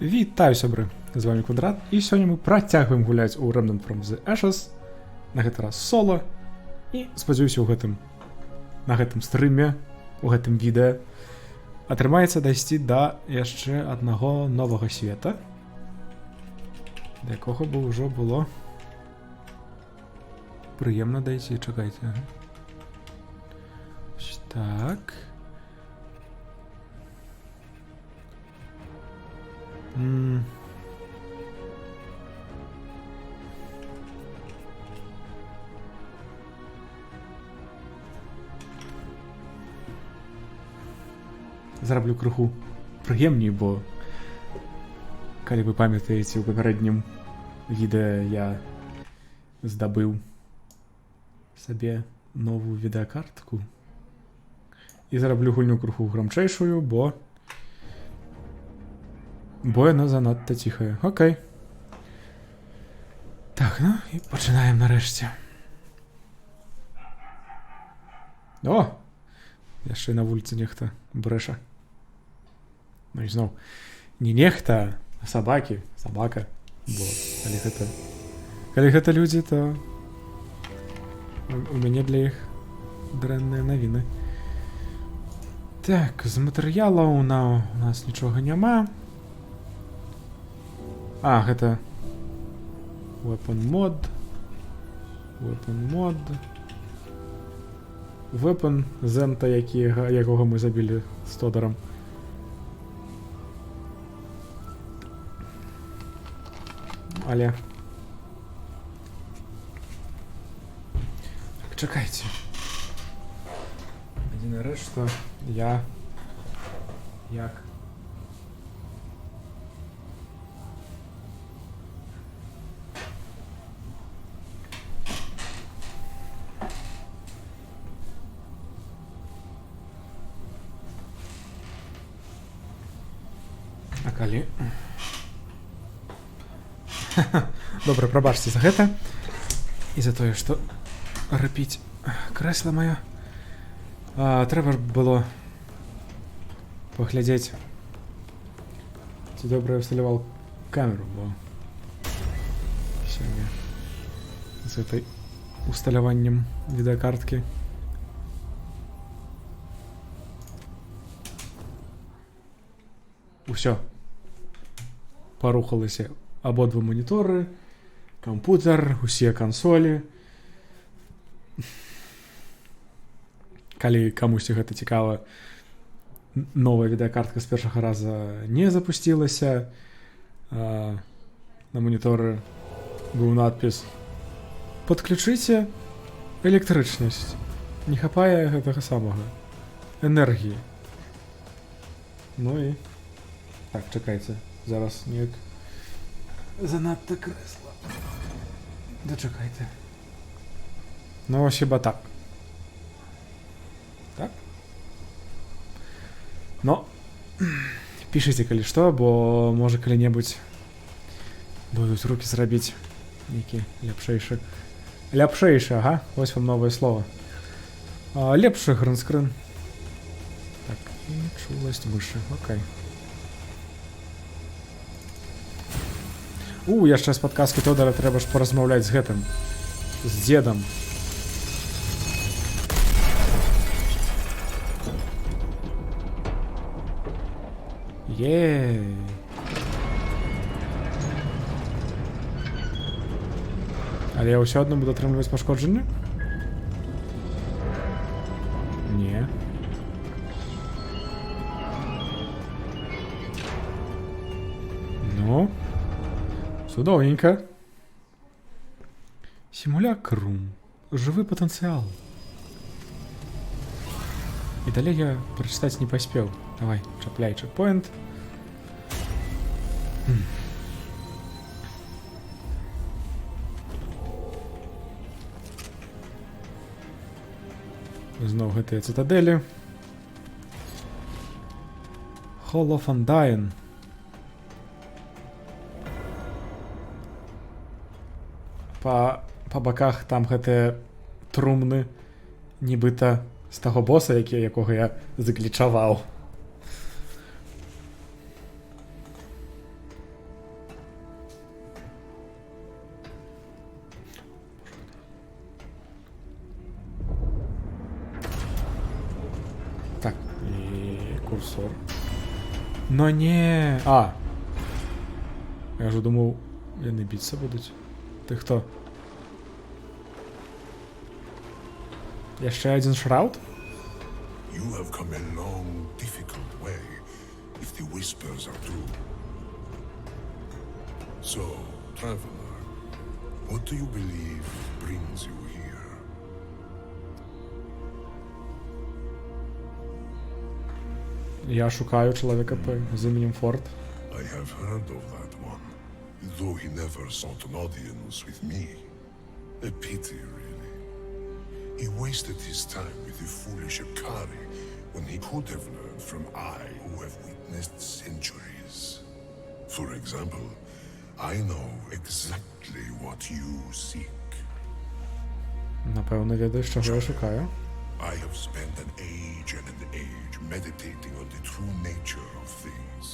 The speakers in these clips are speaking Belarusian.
Вітаю, сябры, з вами Квадрат, і сёння мы працягваем гуляць у Remnant from the Ashes, на гэты раз соло, і спадзяюся на гэтым стрыме, у гэтым відэа атрымаецца дайсці да яшчэ аднаго новага света, да якога бы ўжо было прыемна дайсці, чакайце. Так. Зраблю крыху прыемней, бо калі вы памятаеце, у папярэднім відэа я здабыў сабе новую відэакартку і зраблю гульню крыху грамчэйшую, бо яна занадта ціхая. Окей. Так, ну і пачынаем нарэшце. О! Яшчэ на вуліцы нехта брэша. Ну і зноў, не нехта, а сабакі, сабака. Бо калі гэта людзі, то у мяне для іх дрэнныя навіны. Так, з матэрыялаў у нас нічога няма. А, гэта Weapon mod. Weapon Зента, якога мы забілі з Тодором. Але чакайце. Адзіная рэч, што я як калі... Добра, прабачце за гэта і за тое, што рыпіць крэсла маё. Трэба ж было паглядзець, ці добра я ўсталяваў камеру, бо сёння з гэтай усталяваннем відэакарткі усё парухалася. Абодва маніторы, кампутер, усе кансолі. Калі камусьці гэта цікава, новая відэакартка з першага раза не запусцілася. На маніторы быў надпіс «Падключыце электрычнасць». Не хапае гэтага самага энергіі. Ну і так, чакайце, зараз неяк занадта крэсла. Дачакайце. Ну, ось хіба так. Так? Ну, пішыце, калі што, бо можа калі-небудзь будуць рукі зрабіць нейкі ляпшэйшы. Ляпшэйшы, ага, вось вам новае слово. Лепшы грынскрын. Так, і чуласць мышы, окей. Яшчэ з падказкі Тодора трэба ж паразмаўляць з гэтым, з дзедам. Ей. Але я ўсё адно буду атрымліваць пашкоджанне? Не. Ну? Цудоўненька. Сімулякрум. Жывы патэнцыял. І далей я прачытаць не паспеў. Давай, чапляй чекпоінт. Зноў гэтыя цытадэлі. Hall of Undying. Па баках там гэтыя трумны, нібыта з таго боса, якога я заклічаваў. І курсор. Ну не. А! Я вже думав, вони битися будуть. Ти хто? Є ще один шрауд? You have come a long, difficult way, if the whispers are true. So, traveler, what do you believe brings you here? Я шукаю чоловіка з іменем Форд. I have heard of that one, though he never sought an audience with me. A pity, really. He wasted his time with the foolish Akari when he could have learned from I, who have witnessed centuries. For example, I know exactly what you seek. Напевно, відаєш, чого я шукаю. I have spent an age and an age meditating on the true nature of things.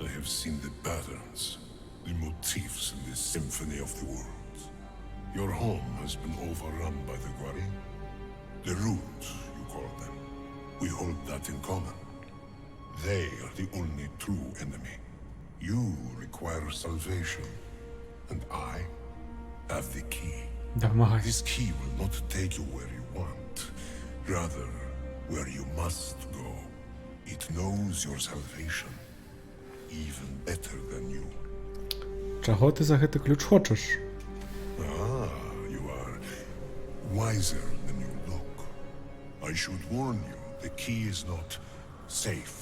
I have seen the patterns, the motifs in the symphony of the world. Your home has been overrun by the Gwari. The Root, you call them. We hold that in common. They are the only true enemy. You require salvation, and I have the key. Допомагай. This key will not take you where you want, rather where you must go. It knows your salvation even better than you. Чого ти за гетий ключ хочеш? Ah, you are wiser than you look. I should warn you, the key is not safe.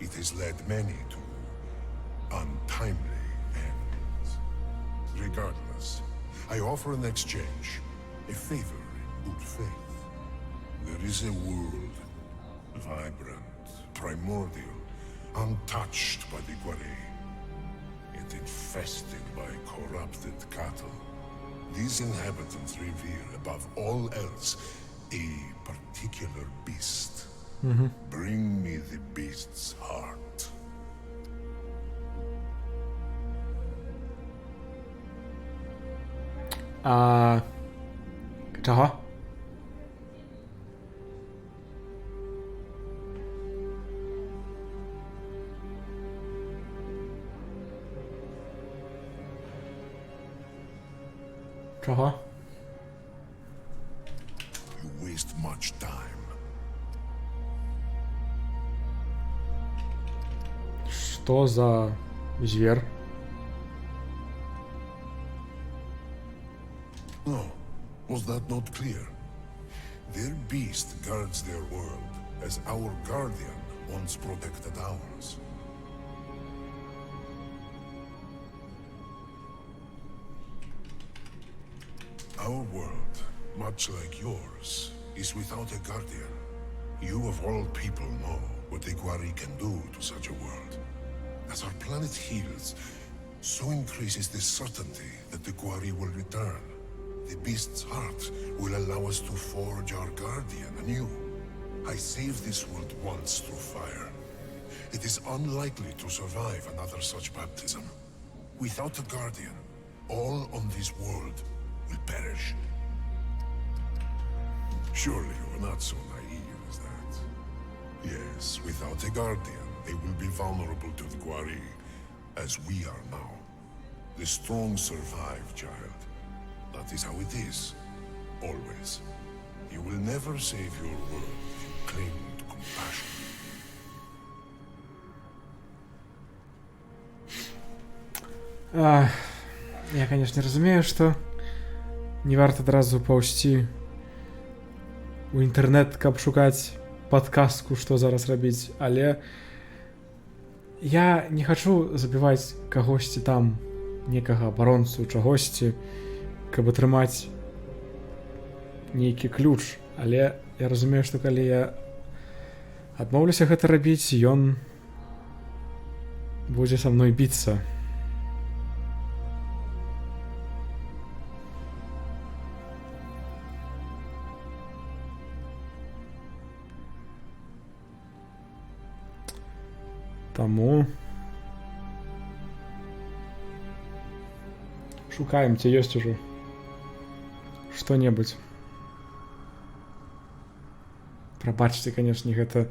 It has led many to untimely ends. Regardless, I offer an exchange, a favor in good faith. There is a world, vibrant, primordial, untouched by the Gwari, yet infested by corrupted cattle. These inhabitants revere above all else a particular beast. Bring me the beast's heart. Чого? Чого? You waste much time. Що за звір? No, was that not clear? Their beast guards their world, as our guardian once protected ours. Our world, much like yours, is without a guardian. You of all people know what the Gwari can do to such a world. As our planet heals, so increases the certainty that the Gwari will return. The beast's heart will allow us to forge our guardian anew. I saved this world once through fire. It is unlikely to survive another such baptism. Without a guardian, all on this world will perish. Surely you are not so naive as that. Yes, without a guardian, they will be vulnerable to the Gwari, as we are now. The strong survive, child. That is how it is. Always. You will never save your world if you cling to compassion. Я, конечно, разумею, что не варто одразу паўсці у інтэрнэт, каб шукаць падказку, што зараз рабіць, але я не хачу забіваць кагосьці там, некага абаронцу, чагосьці, каб атрымаць нейкі ключ, але я разумею, што калі я адмоўлюся гэта рабіць, ён будзе са мной біцца. Таму шукаем, ці ёсць ужо што-небудзь. Прабачце, канешне, гэта...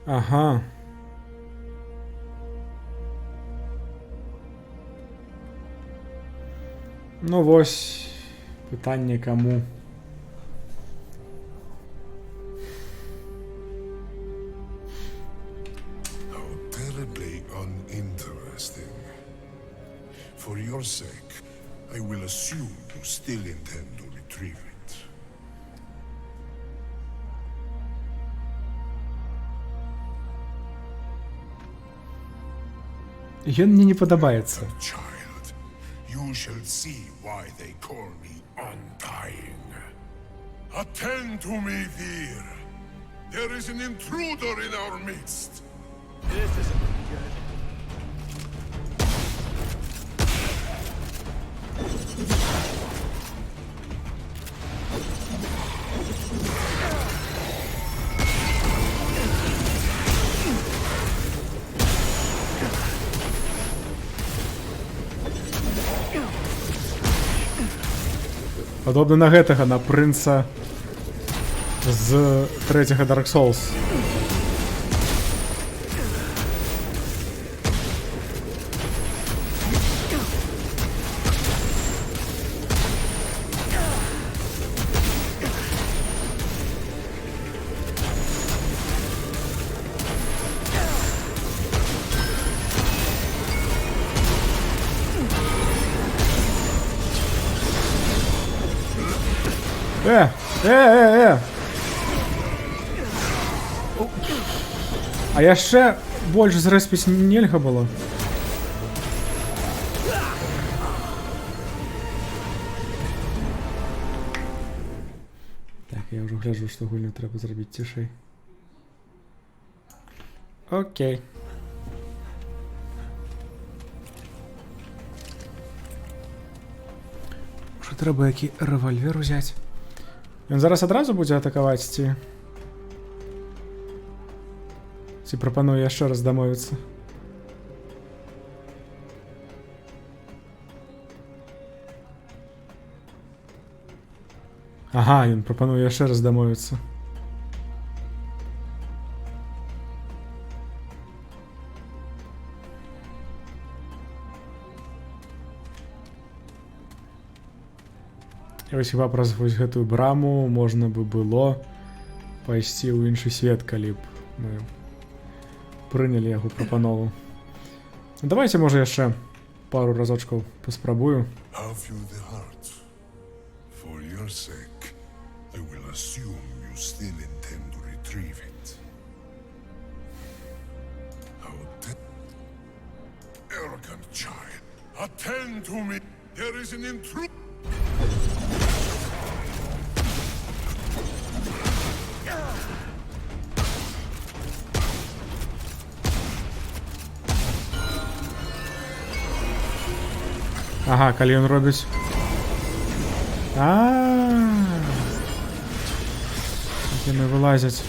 Ага. Ну вось, пытанне каму. How terribly uninteresting. For your sake, I will assume you still intend to retrieve it. Ён мне не падабаецца. Child, you shall see why they call me Undying. Attend to me, Vir. There is an intruder in our midst. This isn't good. Падобна на гэтага, на прынца з трэцяга Dark Souls. А яшчэ больш зрэспіць нельга было. Так, я ўжо гляджу, што гульню трэба зрабіць цішэй. Окей. Ужо трэба які рэвальвер узяць. Ён зараз адразу будзе атакаваць, ці прапаную яшчэ раз дамовіцца? Ага, ён прапануе яшчэ раз дамовіцца. І вось хіба праз вось гэтую браму можна бы было пайсці ў іншы свет, калі б мы прынялі яго прапанову. Давайте, можа, яшчэ пару разочкаў паспрабую. Have you the heart? For your sake, I will assume you still intend to retrieve it. How arrogant child! Attend to me! There is an intruder! Ага, калі ён робіць... Яны вылазяць.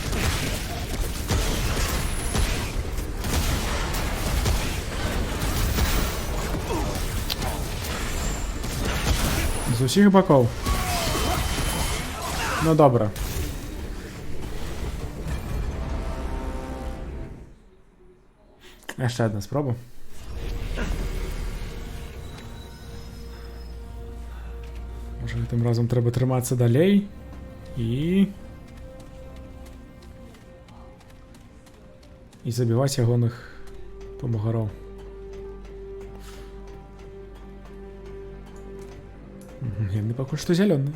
З усіх бакоў. Ну добра. Яшчэ адна спроба. Можа, гэтым разам трэба трымацца далей і забіваць ягоных Помогоров. Яны пакуль што зялёны.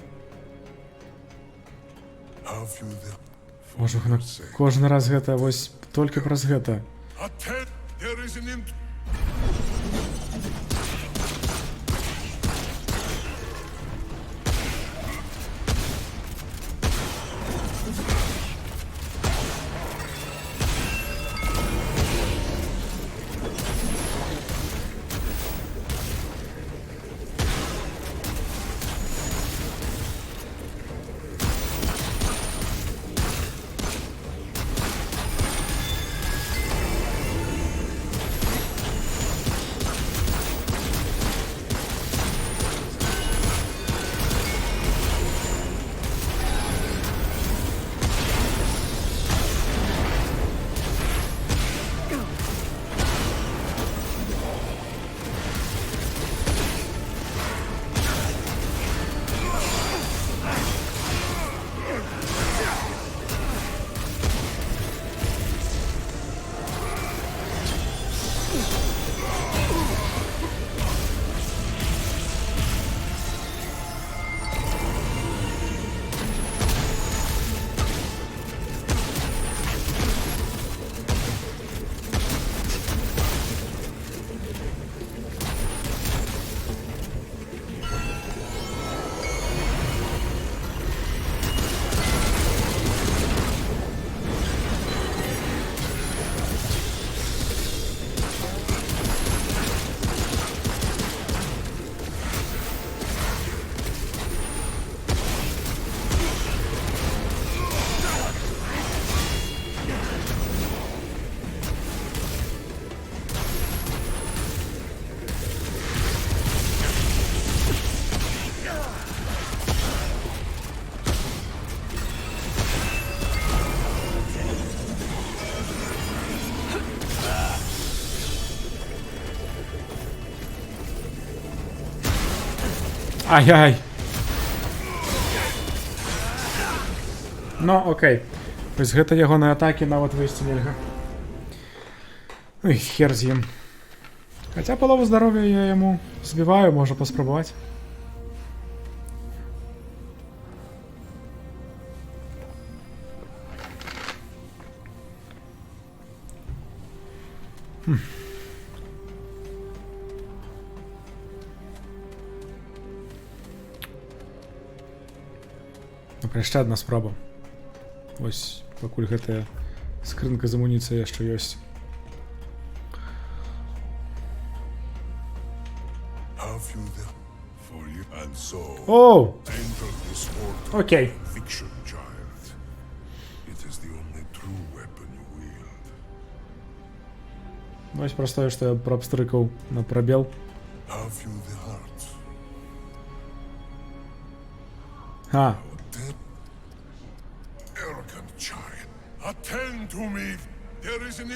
How few there Можа, на кожны раз гэта вось толькі праз гэта. attend. There is an Ай-ай! Ну, окей. Вось гэта ягоныя атакі нават выйсці нельга. Ой, хер з ім. Хаця палову здароўя я яму збіваю, можа паспрабаваць. Яшчэ адна спроба. Вось, пакуль гэтая скрынка з амуніцыяй яшчэ ёсць. How few there for you and so Оу! enter this world. Окей. Fiction, child. It is the only true weapon you wield. Вось простое, што я прабстрыкаў на прабел. How few the heart. А, Arrogant child. Attend to me. There is an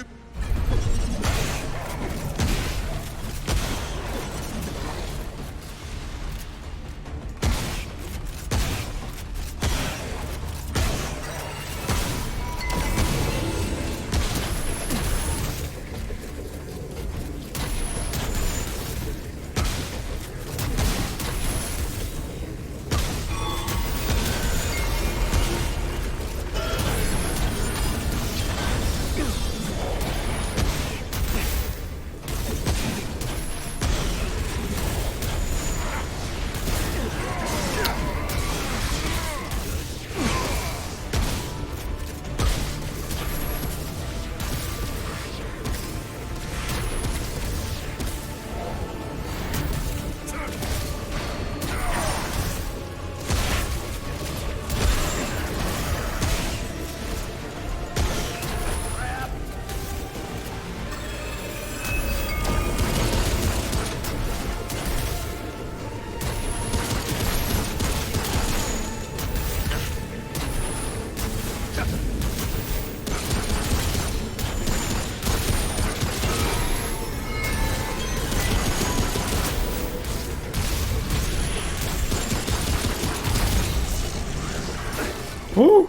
У!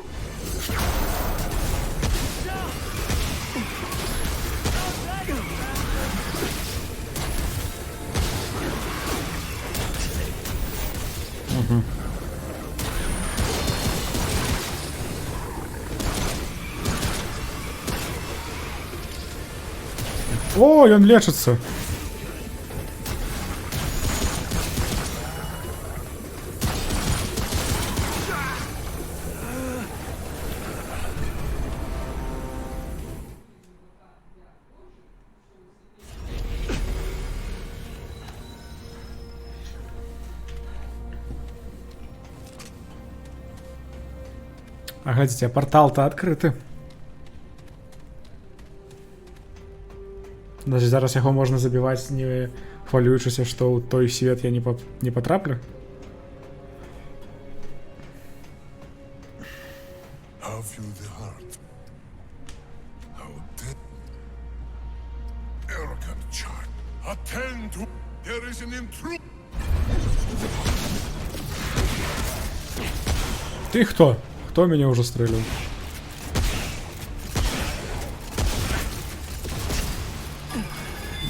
Угу. Ой, он лечится. А глядите, портал-то открыты. Значит, зараз яго можна забіваць, не хвалюючыся, што ў той свет я не патраплю. Have you the heart? How dead? Arrogant child. Attend to. There is an intruder. Ты хто? Хто мяне ўжо стрэліў?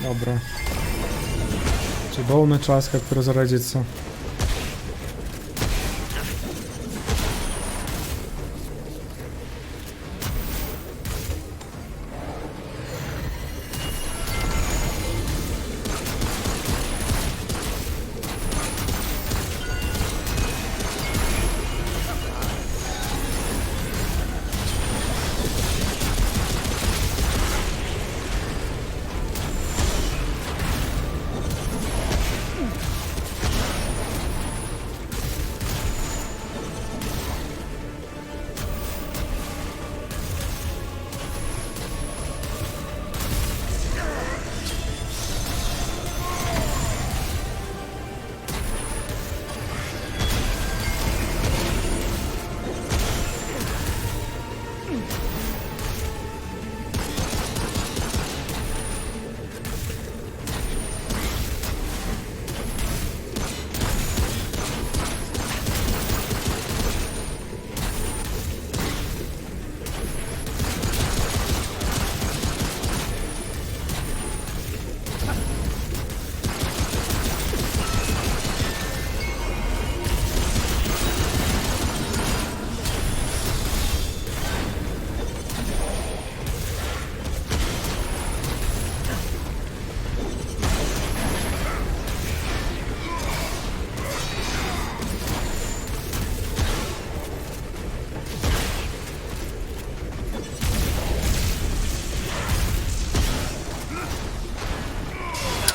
Добра. Цудоўны час, каб перазарадзіцца.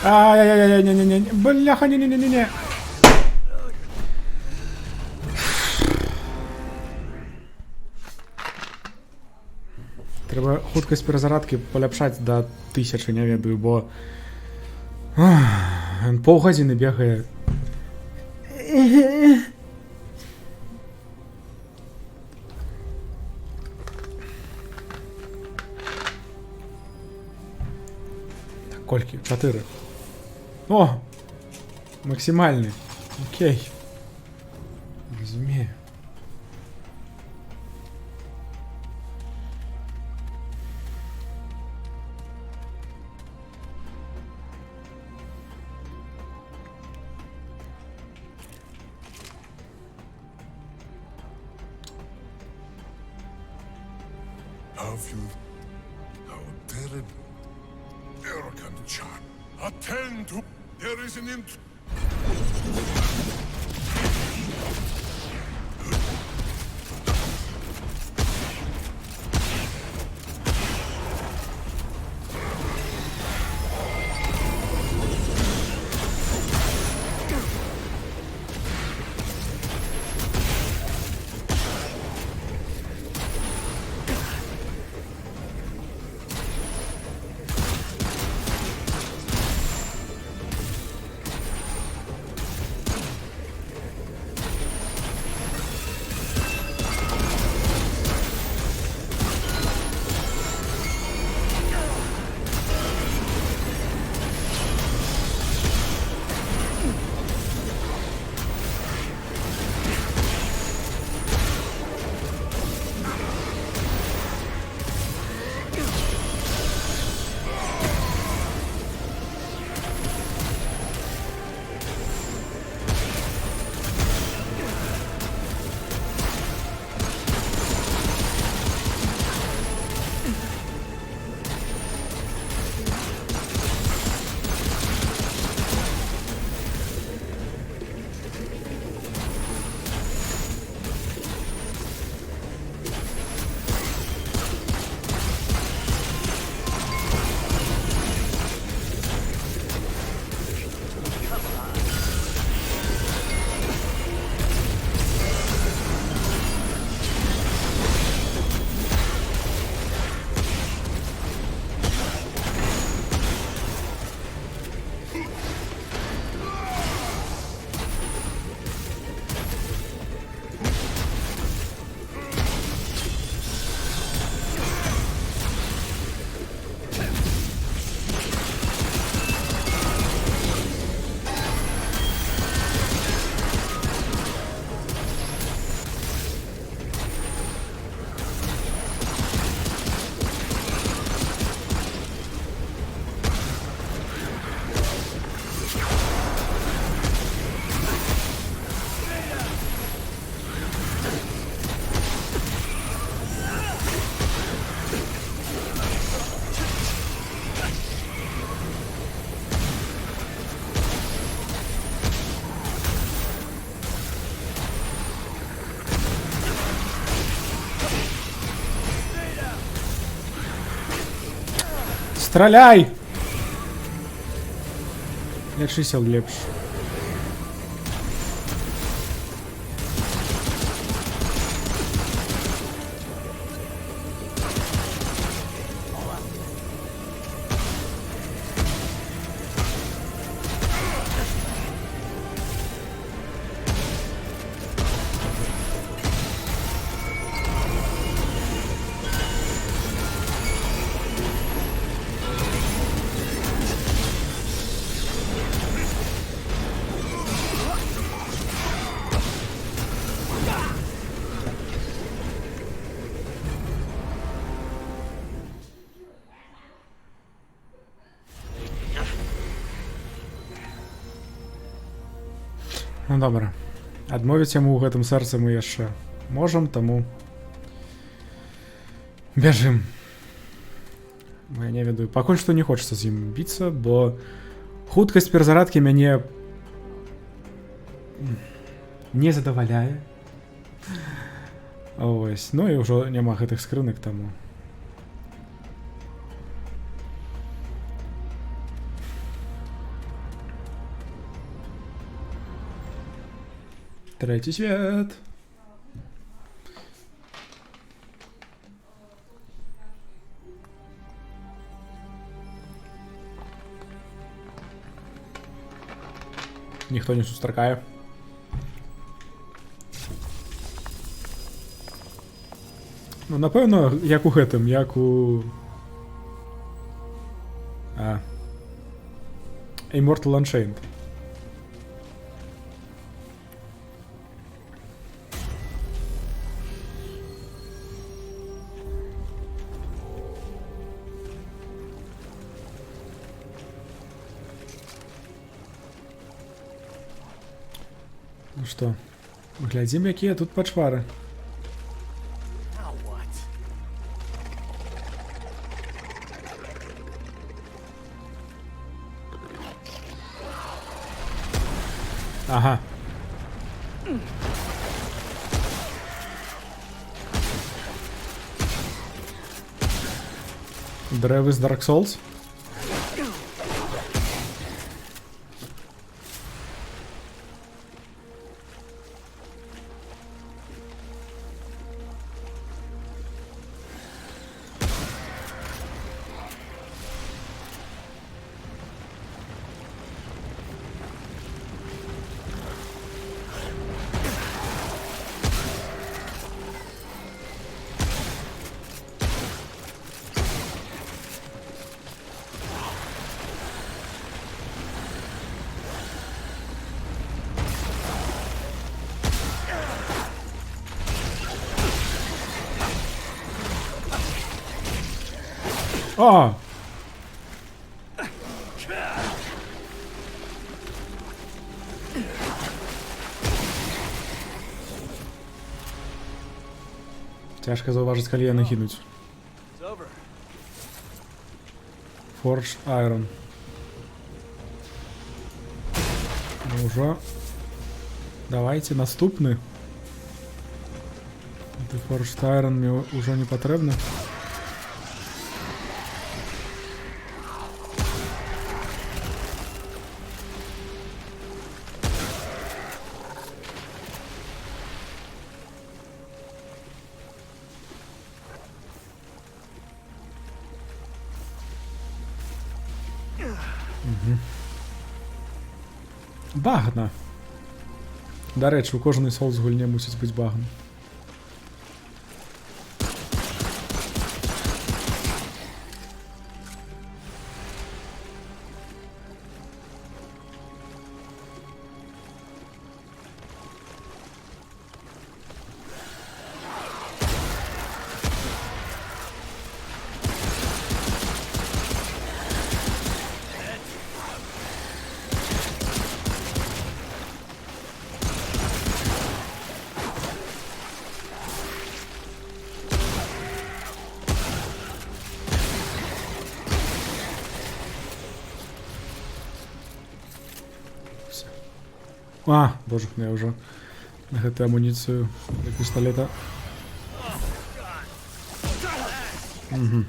Ай-яй-яй, не-не-не, бляха, не-не-не-не-не. Трэба хуткасць перазарадкі паляпшаць да 1000, не ведаю, бо ён паўгадзіны бегае. Так, колькі? 4. О! Максимальный. Окей. Разумею. Have you? How terrible. Arrogant child. Attend to. There is an intruder. Страляй! Лечися лепш. Ну добре. Адмовіць яму ў гэтым сэрцы мы яшчэ можам, таму бяжым. Бо я не ведаю, пакуль што не хочацца з ім біцца, бо хуткасць перазарадкі мяне не задаваляе. Ось, ну і ўжо няма гэтых скрынак, таму. Третій свет. Ніхто не сустракає. Ну, напевно, як у гэтым, як у... Immortal Unchained. Ну што, глядзім, якія тут пачвары. Now what? Ага. Дрэвы з Dark Souls? О! Цяжка заўважыць, калі яны гінуць. It's over. Forged Iron. Ну ўжо. Давайте наступны. Forged Iron мне ўжо не патрэбны. Багна. Да рэчы, у кожнай Souls гульне мусіць быць багна. А, боже, я ўжо на гэтую амуніцыю для пісталета. Угу.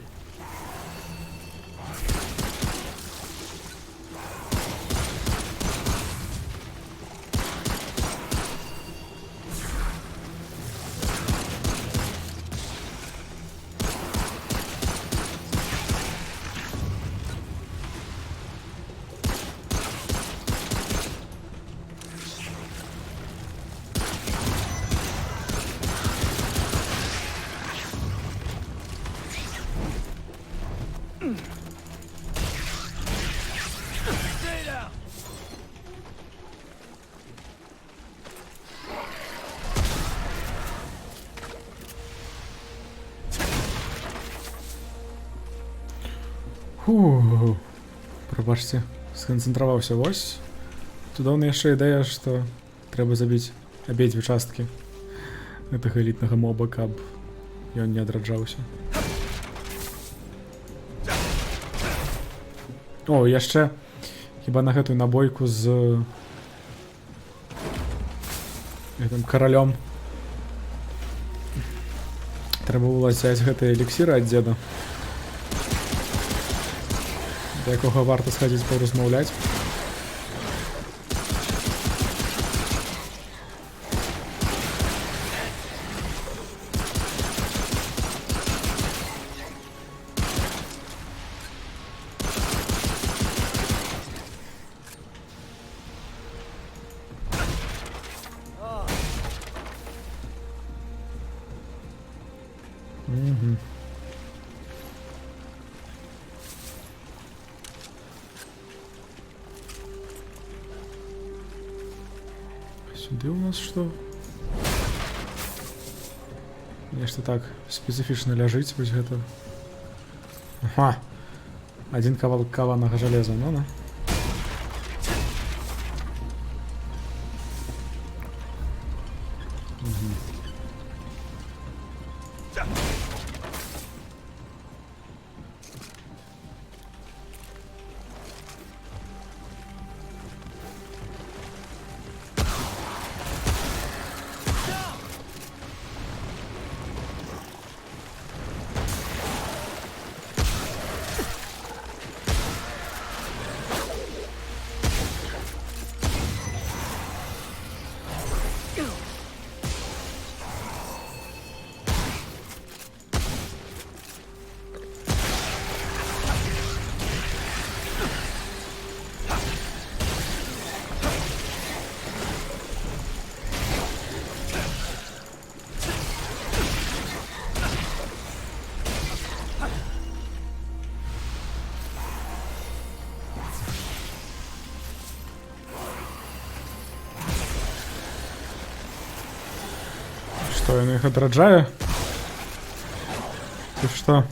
Stay down. Фу. Прабачце, сканцэнтраваўся. Вось. Цудоўна яшчэ ідэя, што трэба забіць абедзве часткі гэтага элітнага моба, каб ён не адраджаўся. О, яшчэ хіба на гэтую набойку з гэтым каралём трэба было взяць гэтыя эліксіры ад дзеда, да якога варта схадзіць паразмаўляць. Сюды у нас што? Нешта так спецыфічна ляжыць, вось гэта. Ага. Адзін кавалак каванага жалеза, ну-ну. Што, ён іх адраджае? Ці што?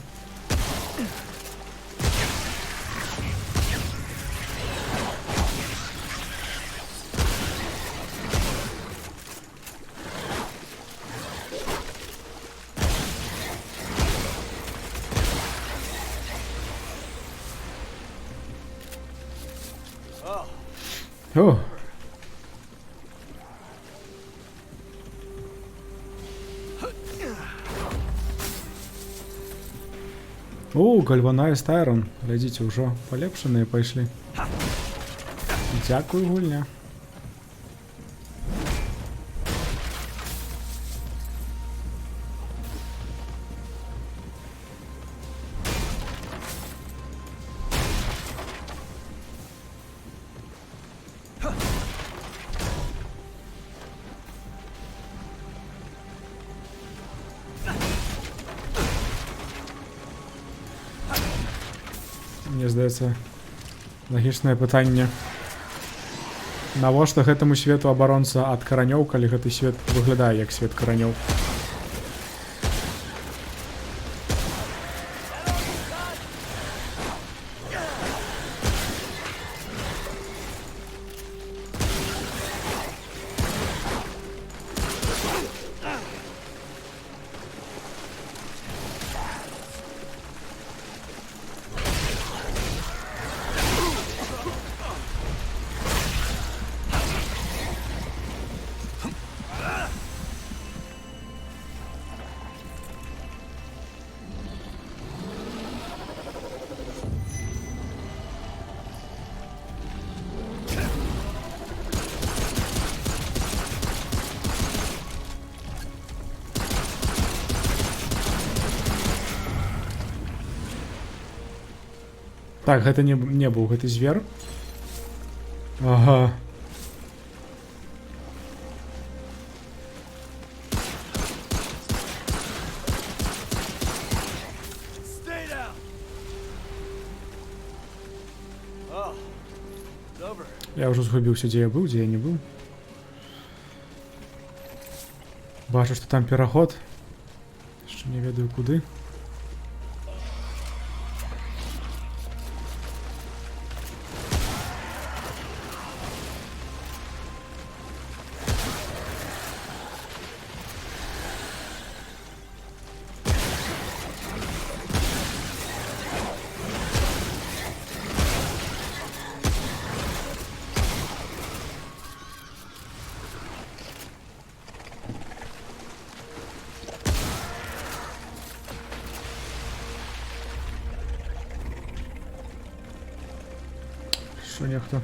О! О, Galvanized Iron. Глядзіце, ўжо палепшаныя пайшлі. Дзякуй, гульня. Мне здаецца, лагічнае пытанне. Навошта гэтаму свету абаронца ад каранёў, калі гэты свет выглядае як свет каранёў? Так, гэта не быў гэты звер. Ага. Stay down. Oh, over. Я ўжо згубіўся, дзе я быў, дзе я не быў. Бачу, што там пераход. Яшчэ не ведаю куды. Що ніхто?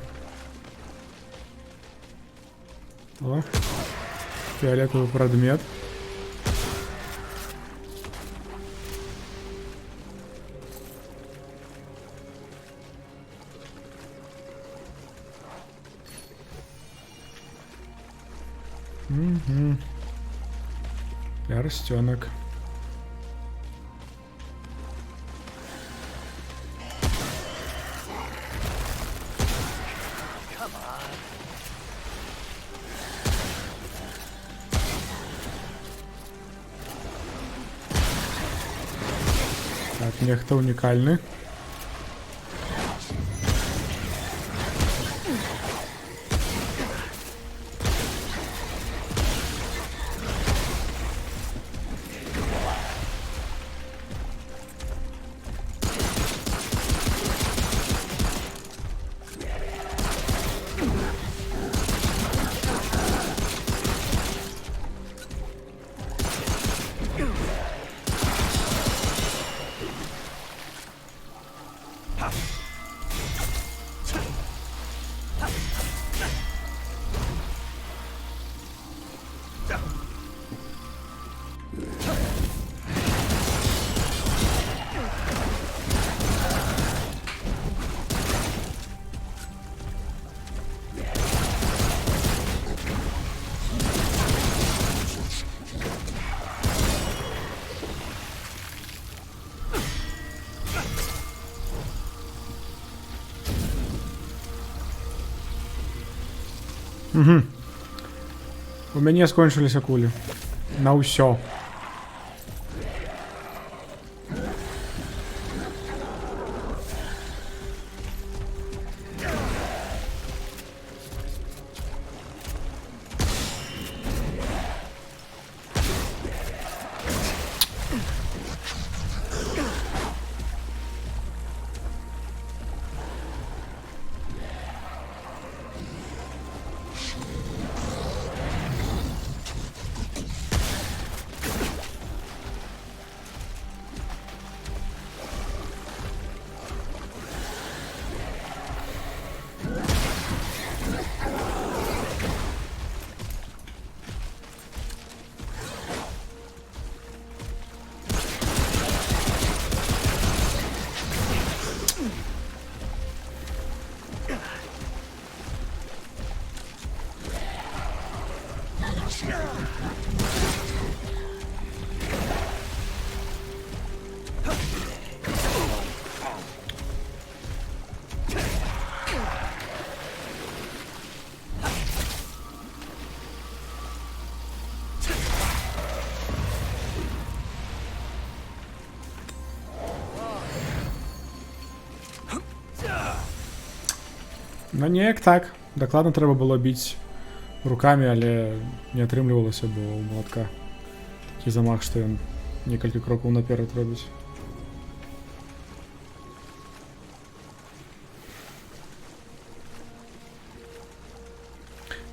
О, фіолетовий предмет. Угу. Перстенок. Так, нехто унікальний. Угу. У мяне скончыліся кулі. На ўсё. Ну неяк так. Дакладна трэба было біць рукамі, але не атрымлівалася, бо у малатка такі замах, што ён некалькі крокаў наперад робіць.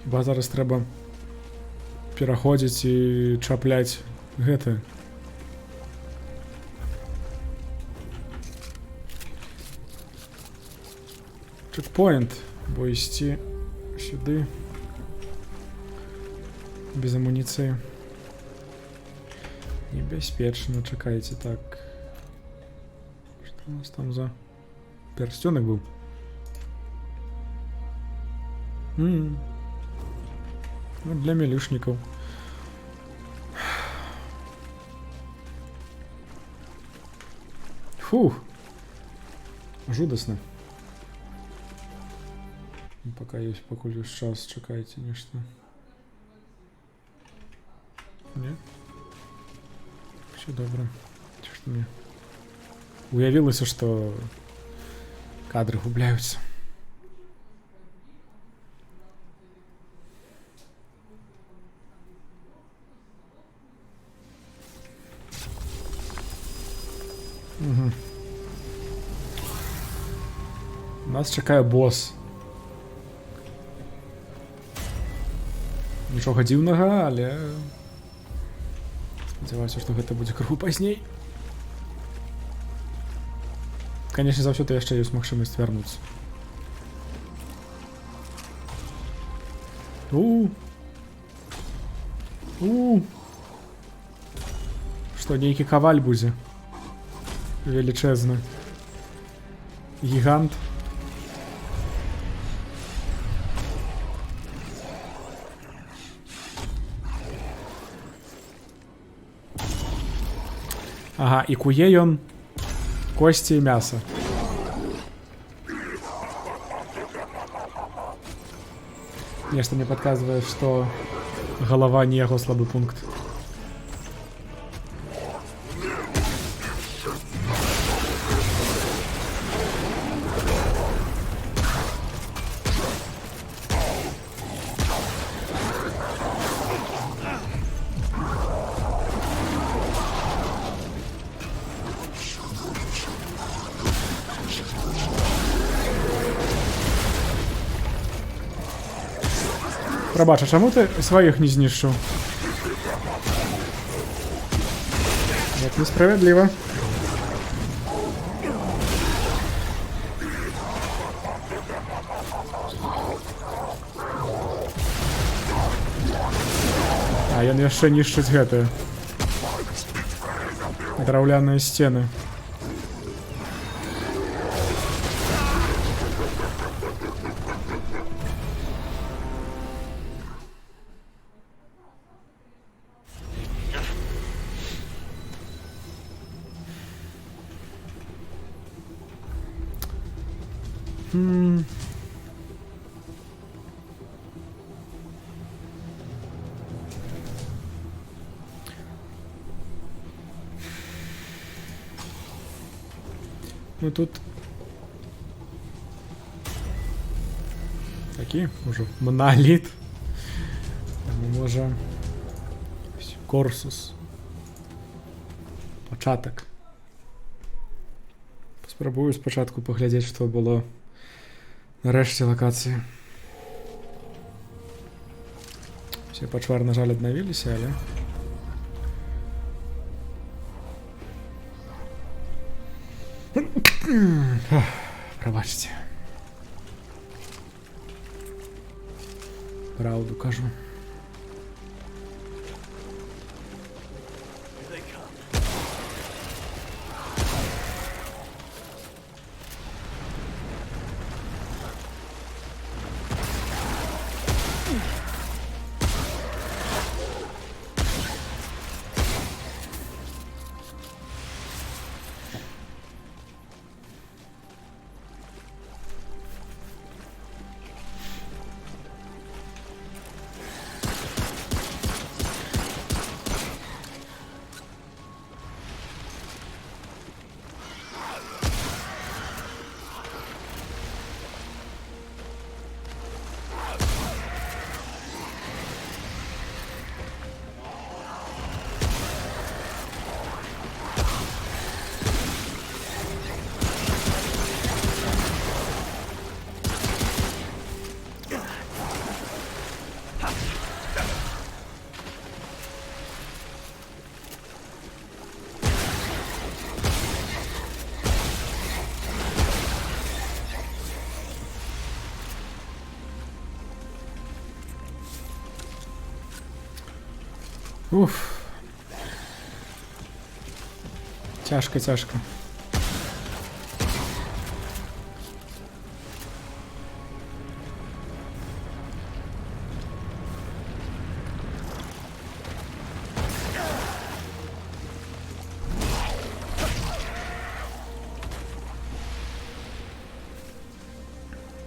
Хіба зараз трэба пераходзіць і чапляць гэты. Чекпоінт, бо ісці сюди без амуніцыі небяспечна. Чакайце, так. Што у нас там за перстёнак быў? Ну, для мілюшнікаў. Фух. Жудасна. Пакуль ёсць час, чакайце нешта. Не? Все добра. Ці што мне? Уявілася, што кадры губляюцца. Угу. Нас чакае босс. Нічога дзіўнага, але спадзяваюся, што гэта будзе крыху пазней. Канешне, заўсёды яшчэ ёсць магчымасць вярнуцца. Што, нейкі каваль будзе? Велічэзны. Гігант. Ага, і куе ён косці і мяса. Нешта мне падказвае, што галава не яго слабы пункт. Прабач, а чаму ты сваіх не знішчыў? Як несправядліва. А ён яшчэ нішчыць гэтыя драўляныя сцены. Ну тут такі уже моноліт. Може Корсус. Початок. Спробую спочатку поглядзець, што было нарэшце лакацыі. Все пачвары, на жаль, аднавіліся, але прабачце. Праўду кажу. Here they come. Уф. Тяжко, тяжко.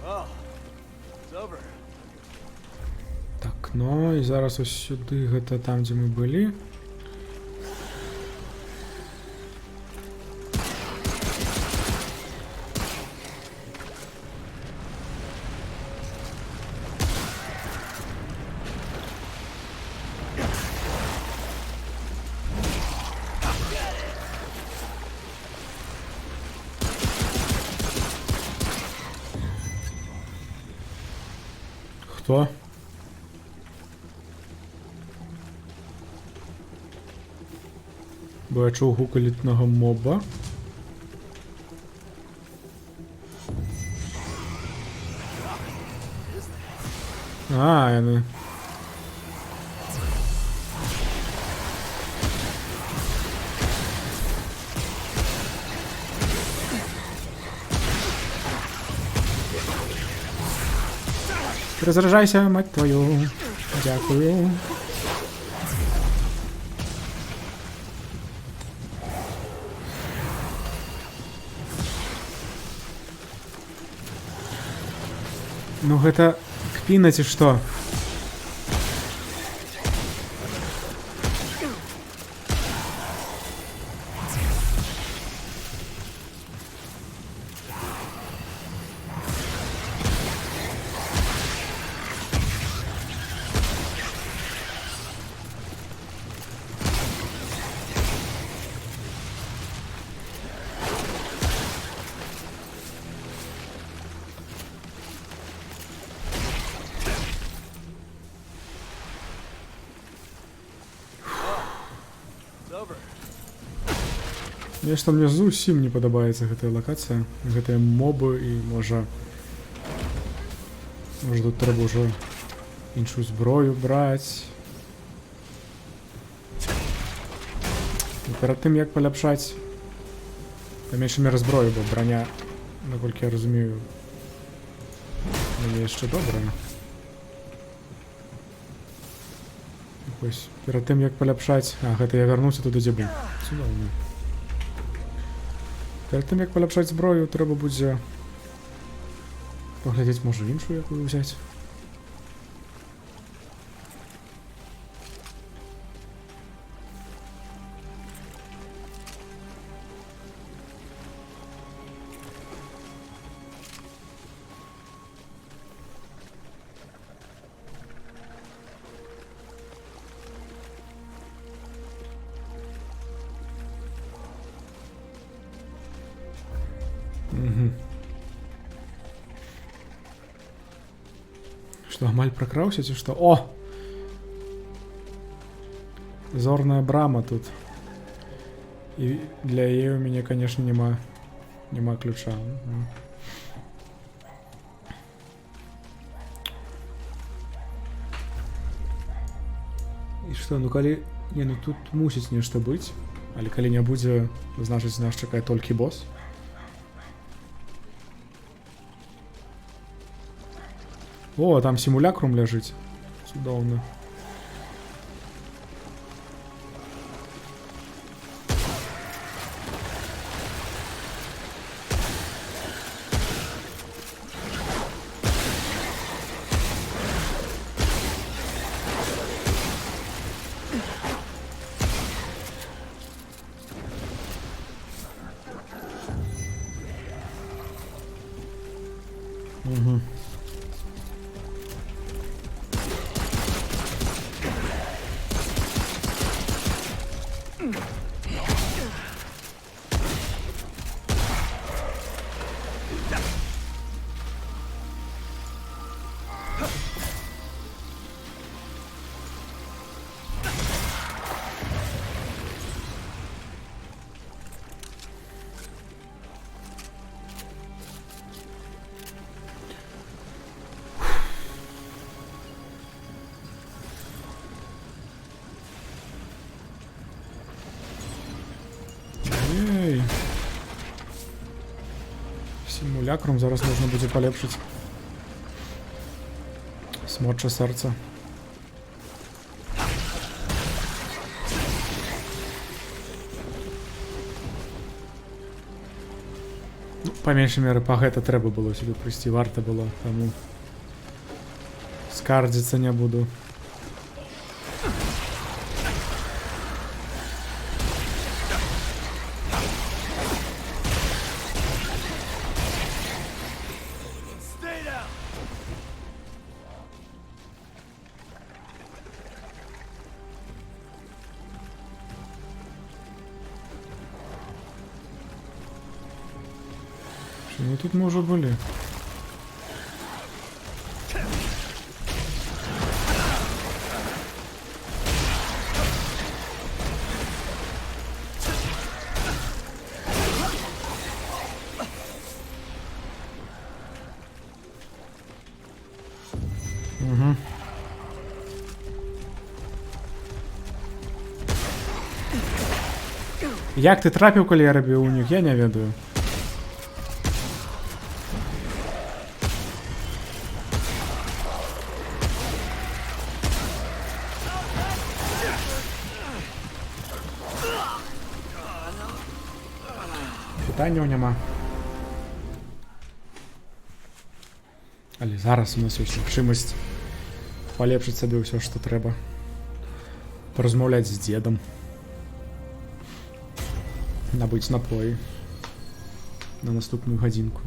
Oh, it's over. Так, ну і зараз ось сюди, гэта там, дзе мы былі. Хто? Бо я чув гук елітного моба. А, я не... Розражайся, мать твою. Дякую. Ну гэта кпіна ці што? It's over. Нешта мне зусім не падабаецца гэтая лакацыя, гэтыя мобы і можа тут трэба ўжо іншую зброю браць. І перад тым як паляпшаць па меншай меры зброю, бо броня, наколькі я разумею, мне яшчэ добрая. Ось, перад тым як паляпшаць, гэта я вярнуўся туды, дзе быў. Цудоўна. Перед тым як паляпшаць зброю, трэба будзе паглядзець, можа, іншую якую ўзяць. Что, амаль пракраўся ці што? О! Зорная брама тут. І для яе у мяне, конечно, няма ключа. І што, ну калі... Не, ну тут мусіць нешта быць. Але калі не будзе, значыць, нас чакае толькі босс. О, там симулякрум ляжыць. Цудоўна. Угу. Ей. Симулякрум зараз можна будзе палепшыць. Смочча сэрца. Ну, па меншай меры, па гэта трэба было сюды прыйсці, варта было, таму Скардиться не буду. Stay down. Ну тут мы уже были. Угу. Як ти трапив, коли я робив у них, я не ведаю. Питання нема. Але зараз у нас є решимость полепшить собі все, що треба. Порозмовляти з дедом. Набыть напої. На наступну годинку.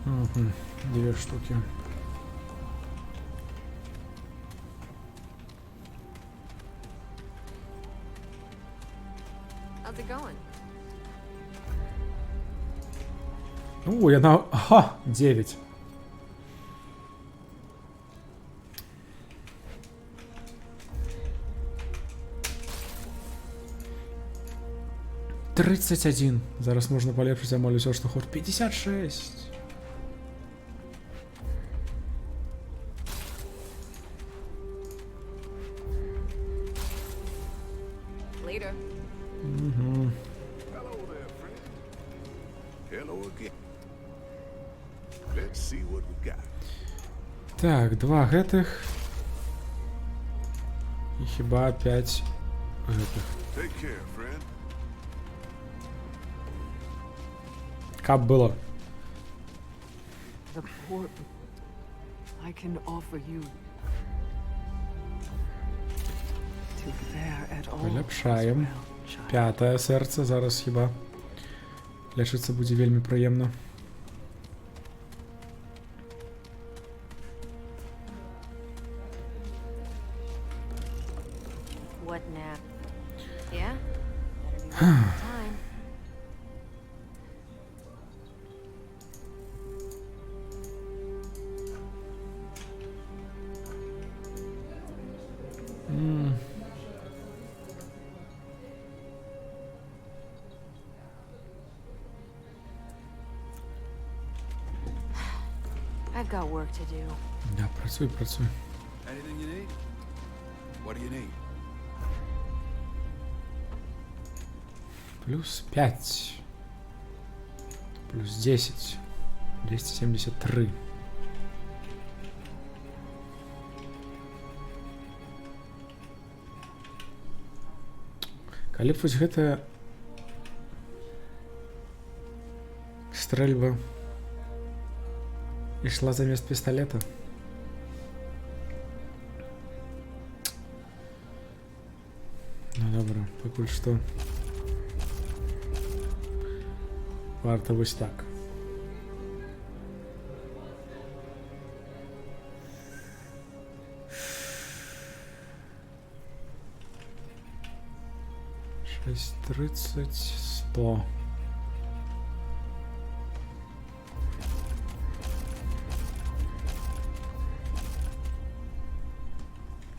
Угу. 2 штуки. How's it going? Я на... Ага, 9. «31. Зараз можна полепшити, я молюся, що хоч 56. Later. Угу. Hello there, friend. Hello again. Let's see what we got. Так, 2 гетих. І хіба 5 гетих. Take care, friend. Кап було. The port I can offer you to bear at all. Полепшаємо. as well, child. 5 серце, зараз хіба. Лечиться буде вельми приємно. What now? Yeah? Better be worth the time. I've got work to do. Да, працюй, працюй. Anything you need? What do you need? Плюс 5. Плюс 10. 273. Калі б вось гэтая стрэльба ішла замест пісталета. Ну добра, пакуль што варта вось так. Шесть 30 100.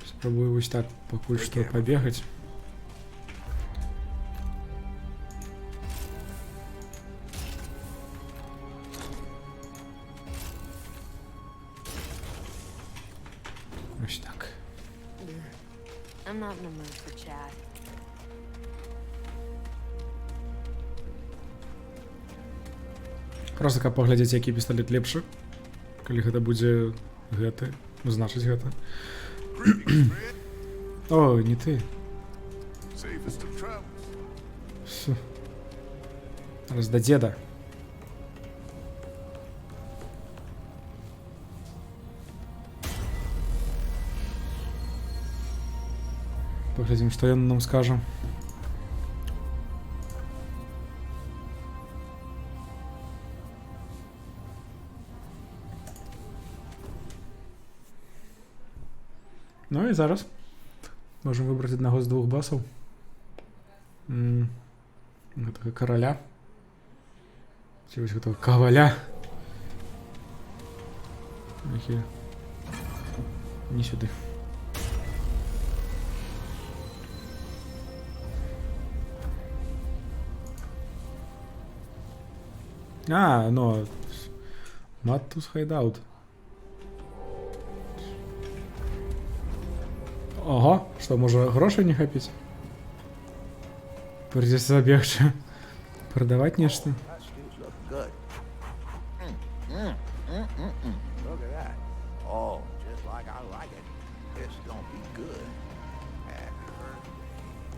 Спробую вось так пакуль што пабегаць. Ось так. I'm not in a mood for chat. Просто каб паглядзець, які пісталет лепшы. Калі гэта будзе гэты, ну значыць гэта. О, не ты. Safest of travels. Всё. Раз да дзеда. Паглядзім, што ён нам скажа. Ну і зараз можем выбраць аднаго з двух басаў. Гэтага караля. Ці вось гэтага каваля. Які не сюды. А, ну... Матус хайдаут. Ого, што, можа грошай не хапіць? Прыйдзецца забегчы. Прадаваць нешта. That stew's looking good. Look at that. Oh, just like I like it. This is gonna be good. Happy birthday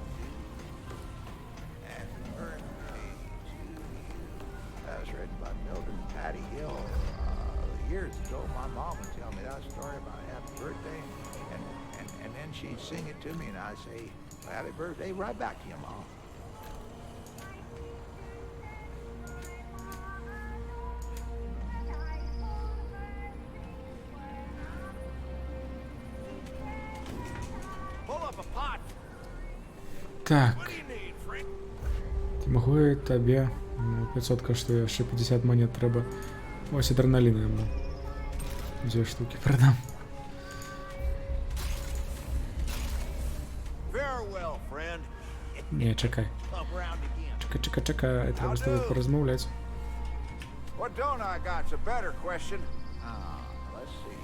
to you. Happy birthday to you. That was written by Milton Patty Hill. Years ago, my mom would tell me that story about happy birthday, and then she'd sing it to me, and I'd say, happy birthday right back to you, Mom. Pull up a pot. Так. What do you need, Frank? Ці магу я табе 500 каштуе, яшчэ 50 монет трэба. Ось адреналіна яму. 2 штукі прадам. Farewell, friend. Не, чакай. Come round again. Чакай, треба з тобою порозмовляць. What don't I got's a better question. Let's see.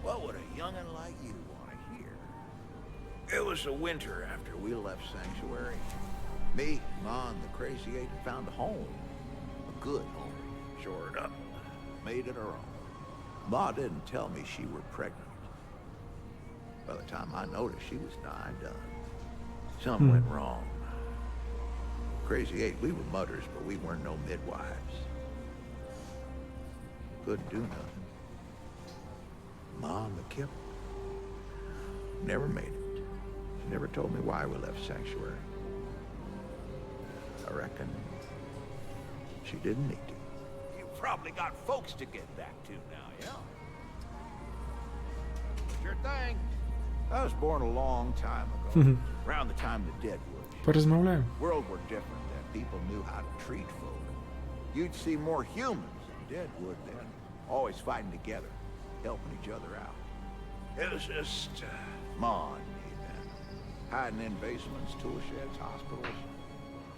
What would a young'un like you want to hear? It was the winter after we left Sanctuary. Me, Ma, and the Crazy Eight found a home. A good home. Shored up. Made it our own. Ma didn't tell me she were pregnant. By the time I noticed, she was nigh done. Something went wrong. Crazy Eight, we were mutters, but we weren't no midwives. Couldn't do nothing. Mom, the Kip, never made it. She never told me why we left Sanctuary. I reckon she didn't need to. You probably got folks to get back to now, yeah? Sure thing. I was born a long time ago, around the time the Deadwood. Порозмовляємо. World were different then. People knew how to treat folk. You'd see more humans in Deadwood then, always fighting together, helping each other out. It was just Ma and me then, hiding in basements, tool sheds, hospitals,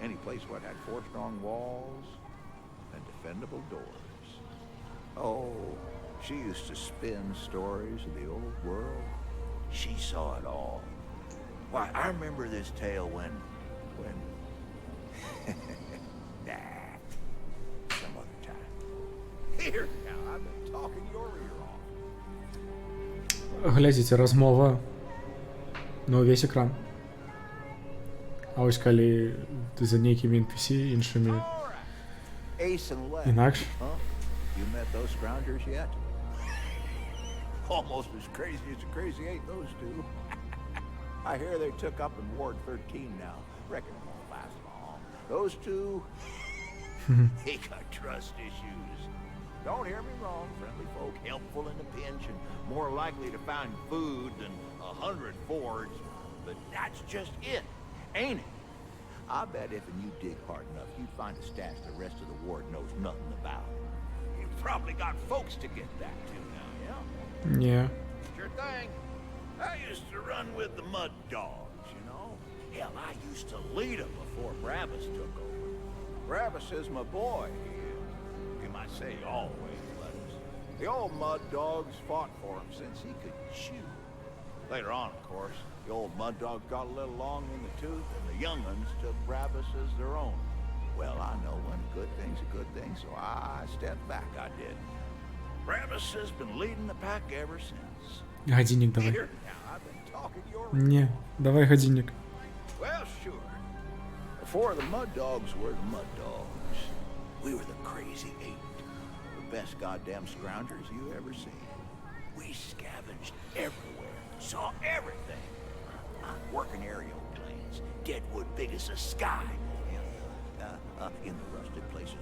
any place what had 4 strong walls and defendable doors. Oh, she used to spin stories of the old world. She saw it all. Why, I remember this tale when... Nah, some other time. Here now, I've been talking your ear off. Глядзіце, размова на ўвесь экран. А вось калі ты за нейкімі NPC, іншымі All right. Ace and Lex. інакш. Huh? You met those scroungers yet? Almost as crazy as the Crazy Eight, those two. I hear they took up in Ward 13 now. Reckon it won't last long. Those two, they got trust issues. Don't hear me wrong, friendly folk, helpful in a pinch and more likely to find food than 100 fords. But that's just it, ain't it? I bet if you dig hard enough, you'd find a stash the rest of the ward knows nothing about. You probably got folks to get back to now, yeah? Не. Sure thing. I used to run with the Mud Dogs, you know? Hell, I used to lead them before Brabus took over. Brabus is my boy. You might say always, but the old Mud Dogs fought for him since he could chew. Later on, of course, the old Mud Dogs got a little long in the tooth, and the young'uns took Brabus as their own. Well, I know when a good thing's a good thing, so I stepped back, I did. Brabus has been leading the pack ever since. Годинник давай. Here now, I've been talking your... Не, давай годинник. Well, sure. Before the Mud Dogs were the Mud Dogs, we were the Crazy Eight. The best goddamn scroungers you ever seen. We scavenged everywhere, saw everything. Working aerial planes, deadwood big as the sky. In the rusted places,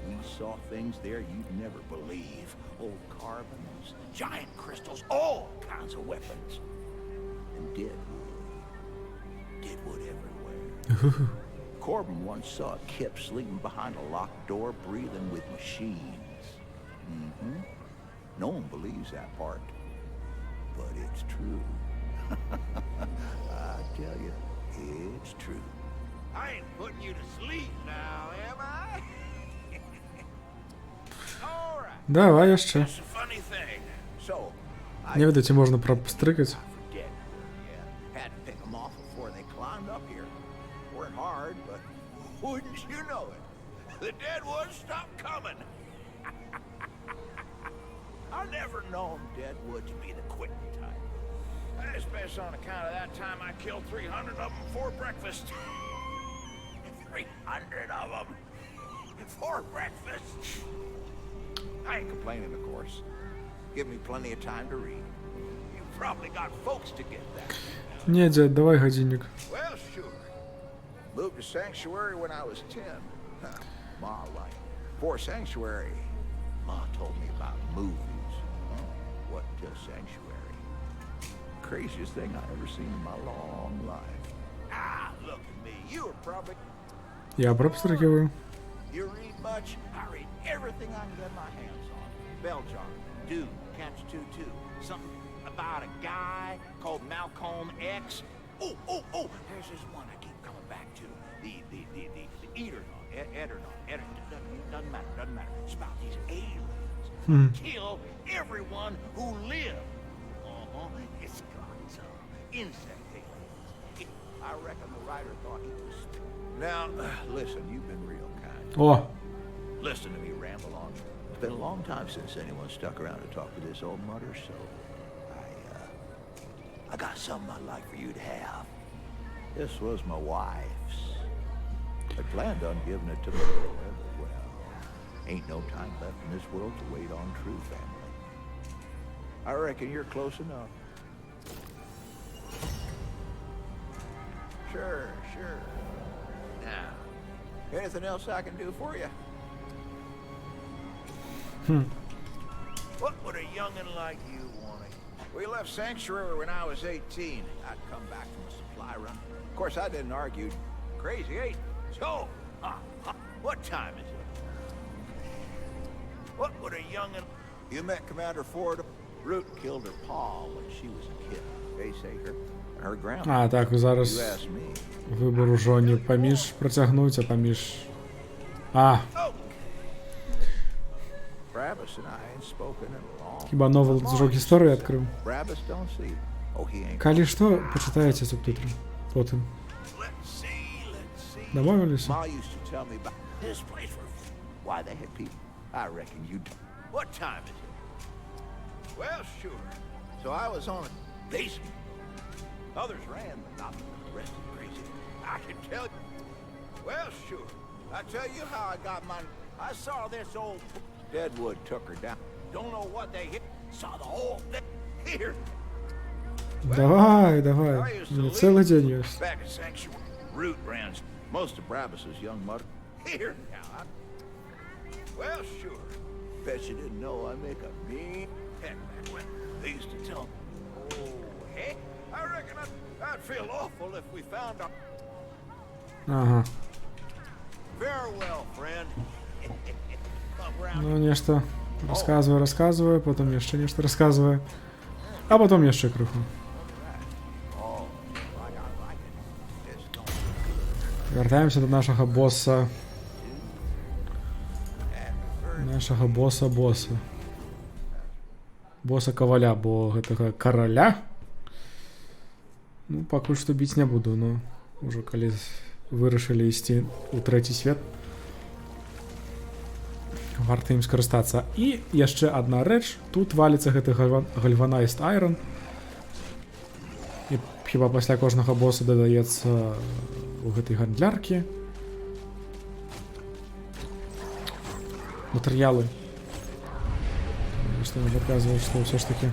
we saw things there you'd never believe. Old carbons, giant crystals, all kinds of weapons. And deadwood. Deadwood everywhere. Corbin once saw Kip sleeping behind a locked door, breathing with machines. No one believes that part, but it's true. I tell you, it's true. I ain't putting you to sleep now, am I? All right. Давай jeszcze. That's a funny thing. So, I Nie wiem, czy można пропстрикать. for dead. Yeah, had to pick them off before they climbed up here. Worked hard, but wouldn't you know it? The deadwood stopped coming. I never known deadwood to be the quitting type. Especially on account of that time I killed 300 of them for breakfast. 300 of them for breakfast. I ain't complaining, of course. Give me plenty of time to read. You probably got folks to get that. Не, дядь, давай годинник. Well, sure. Moved to Sanctuary when I was 10. Ma, like. Before Sanctuary, Ma told me about movies. What till Sanctuary? Craziest thing I ever seen in my long life. Look at me. You were probably... Я пропстрикиваю. You read much? I read everything I can get my hands on. Belljar, Dude, Catch 2-2. Something about a guy called Malcolm X. Oh, there's this one I keep coming back to. The Eternaut, doesn't matter. It's about these aliens. Kill everyone who lives. It's got some insect aliens. I reckon the writer thought he was... Now, listen, you've been real kind. О, Listen to me ramble on. It's been a long time since anyone stuck around to talk to this old mutter, so I got something I'd like for you to have. This was my wife's. I planned on giving it to my brother, but well, ain't no time left in this world to wait on true family. I reckon you're close enough. Sure. Now, anything else I can do for you? What would a youngin' like you want? We left Sanctuary when I was 18. I'd come back from a supply run. Of course, I didn't argue. Crazy Eight. So, what time is it? What would a youngin'... You met Commander Ford? Root killed her pa when she was a kid. Faceacre. Her grandma. А, так, You зараз asked me. вибор уже не поміж протягнуть, а поміж... А, Brabus and I ain't spoken in a long... хіба новел зрок історії відкрив? Brabus don't see. Oh, he ain't... Калі що, почитаєте субтитри потім. Let's see. Домовились? Ma used to tell me about this place why they had people. I reckon you do. What time is it? Well, sure. So I was on a basement. Others ran, but not the rest of crazy. I can tell you. Well, sure. I tell you how I got my... I saw this old... Deadwood took her down. Don't know what they hit. Saw the whole thing. Here. Давай, I давай. used to Не leave цілий день є. back at Sanctuary. Root ran most of Brabus's young mother. Here now. Well, sure. Bet you didn't know I make a mean heck back when they used to tell me. Oh, heck. I reckon I'd feel awful if we found out. Ага. Farewell, friend. Come round. Ну, нечто рассказываю, потом еще нечто рассказываю. А потом еще крыху. Oh, I like it. It's going Вертаємося до нашого босса. Нашого боса. Боса коваля, бо гэтага короля. Ну, пакуль што біць не буду, но уже калі вырашылі ісці ў трэці свет, Варта ім скарыстацца. І яшчэ адна рэч. Тут валіцца гэты гальванайзд айрон. І хіба пасля кожнага боса дадаецца у гэтай гандляркі. Матэрыялы. Што я заказваю, што ўсё ж такі.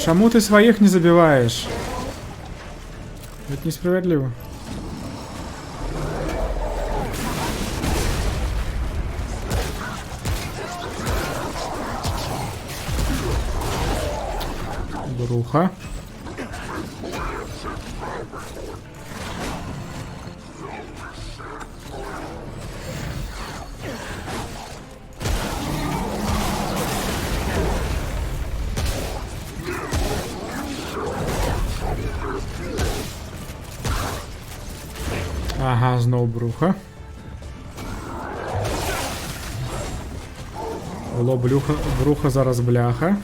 Чаму ты сваіх не забіваеш? Гэта несправядліва. Бруха. Ага, зноў бруха. Было бруха, зараз бляха.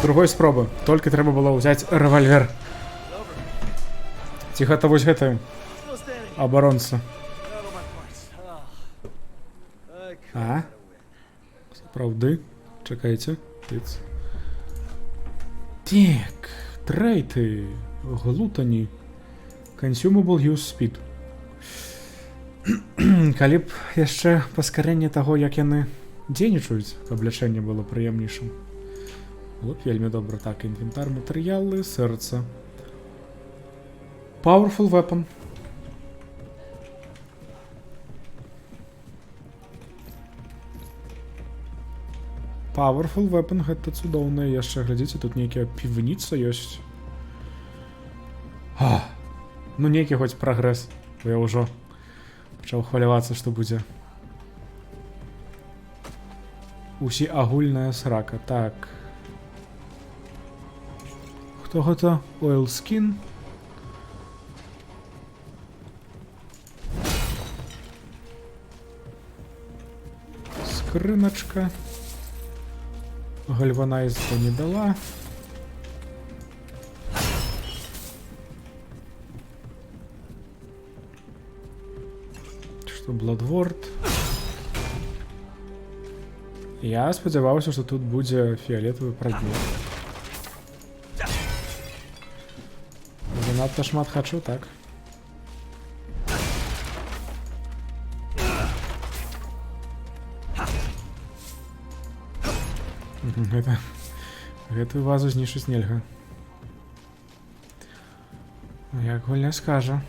З другой спробы. Толькі трэба было ўзяць рэвальвер. Ці гэта вось гэты абаронца. А? Сапраўды? Чакайце. Тыц. Так. Трейты. Глутані. Consumable use speed. Калі б яшчэ паскарэнне таго, як яны дзейнічаюць, каб лячэнне было прыемнейшым. Было б вельмі добра. Так, інвентар, матэрыялы, сэрца. Powerful weapon. Powerful weapon, гэта цудоўна. Яшчэ, глядзіце, тут нейкая півніца ёсць. Ну, нейкі хоць прагрэс. Бо я ўжо пачаў хвалявацца, што будзе усеагульная срака. Так. Хто гэта? Oil skin. Скрыначка. Гальванайзда не дала. Што Bloodwort. Я спадзяваўся, што тут будзе фіолетавы прадмет. Занадта шмат хачу, так. Гэтую вазу знішчыць нельга. Як гульня скажа.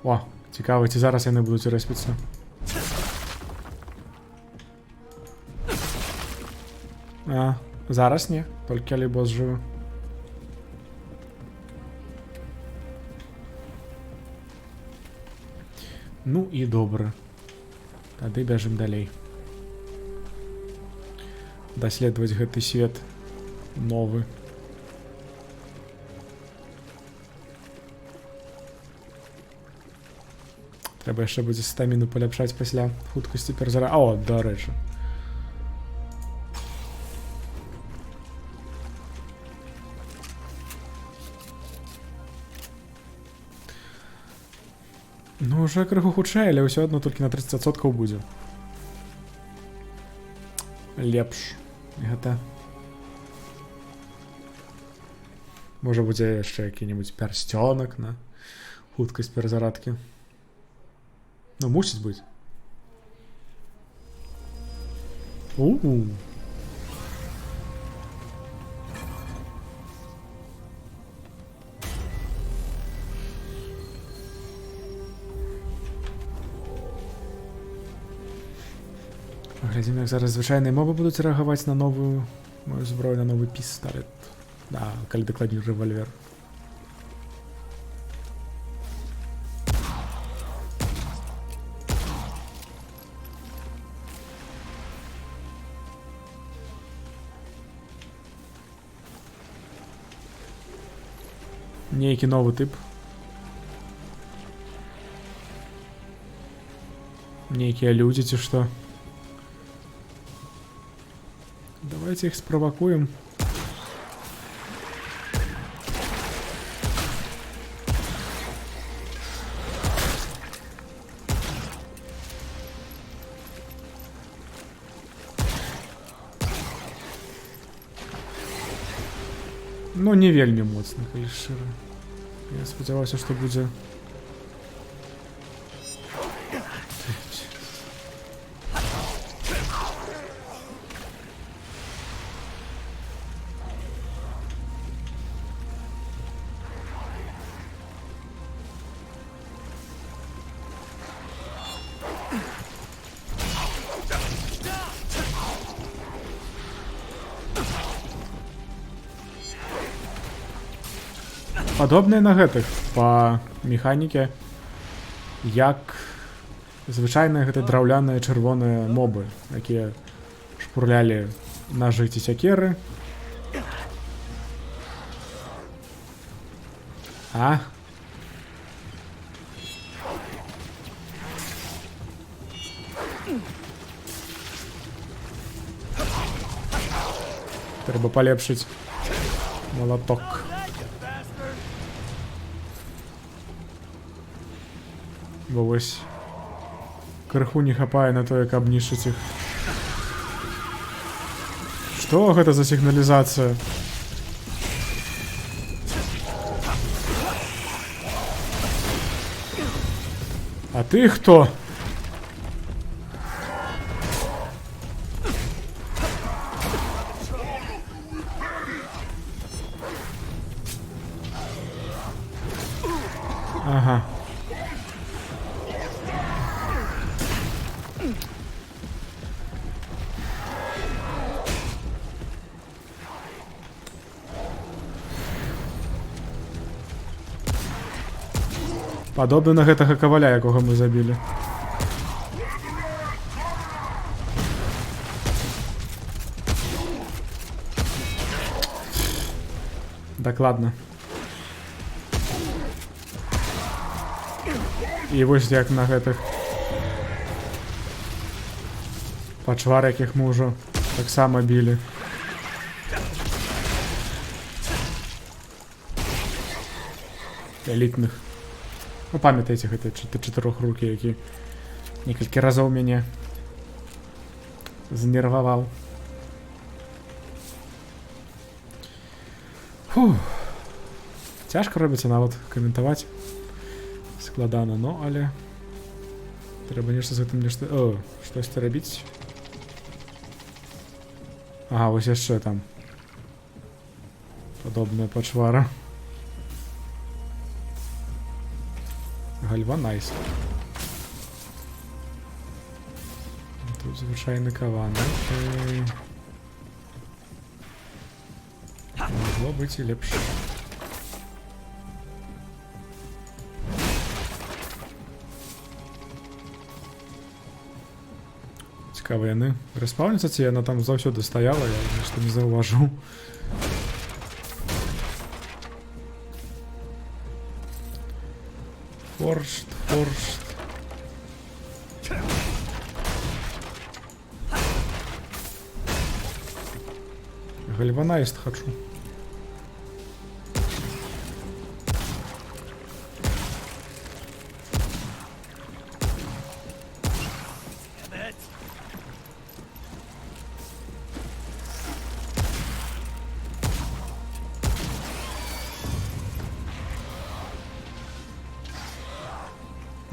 О, цікаво, ці зараз яны будуць рэспіцца. А, зараз не, толькі калі босс жывы. Ну і добра. Тады бяжым далей. Даследаваць гэты свет новы. Трэба яшчэ будзе стаміну паляпшаць пасля хуткасці перзара. О, дарэчы. Ну, уже крыху хутчэй, але ўсё адно толькі на 30% будзе. Лепш. Гэта. Можа будзе яшчэ які-небудзь пярсцёнак на хуткасць перазарадкі. Ну, мусіць быць. У-у. Глядзім, як зараз звычайныя мобы будуць рэагаваць на новую мою зброю, на новы пісталет. Да, калі дакладней рэвальвер. Нейкі новы тып. Нейкія людзі ці што? Давайте их спровокуем. Ну, не вельмі моцна, калі шчыра. Я спадзяваўся, што будзе... Падобныя на гэтых па механіке, як звычайныя гэты драўляныя чырвоныя мобы, якія шпурлялі ножы ці сякеры. А? Трэба палепшыць малаток. Бо вось крыху не хапае на тое, каб нішчыць іх. Што гэта за сігналізацыя? А ты хто? Ага. Падобны на гэтага каваля, якога мы забілі. Дакладна. І вось як на гэтых пачвар, якіх мы ўжо таксама білі. Элітных. Ну, памятаеце гэты чатырохрукі, які некалькі разоў мяне знерваваў. Фух. Цяжка робіцца нават каментаваць. Складана, но, але трэба нешта з гэтым нешта... О, штосьці рабіць. Ага, вось яшчэ там падобная пачвара. Гальванайз. Тут звичайний каван. Окей. Могло бути і ліпше. Цікаво, яни респавняться ці, вона там завсюди стояла, я просто не зауважив. Форшт. Гальванайст хочу.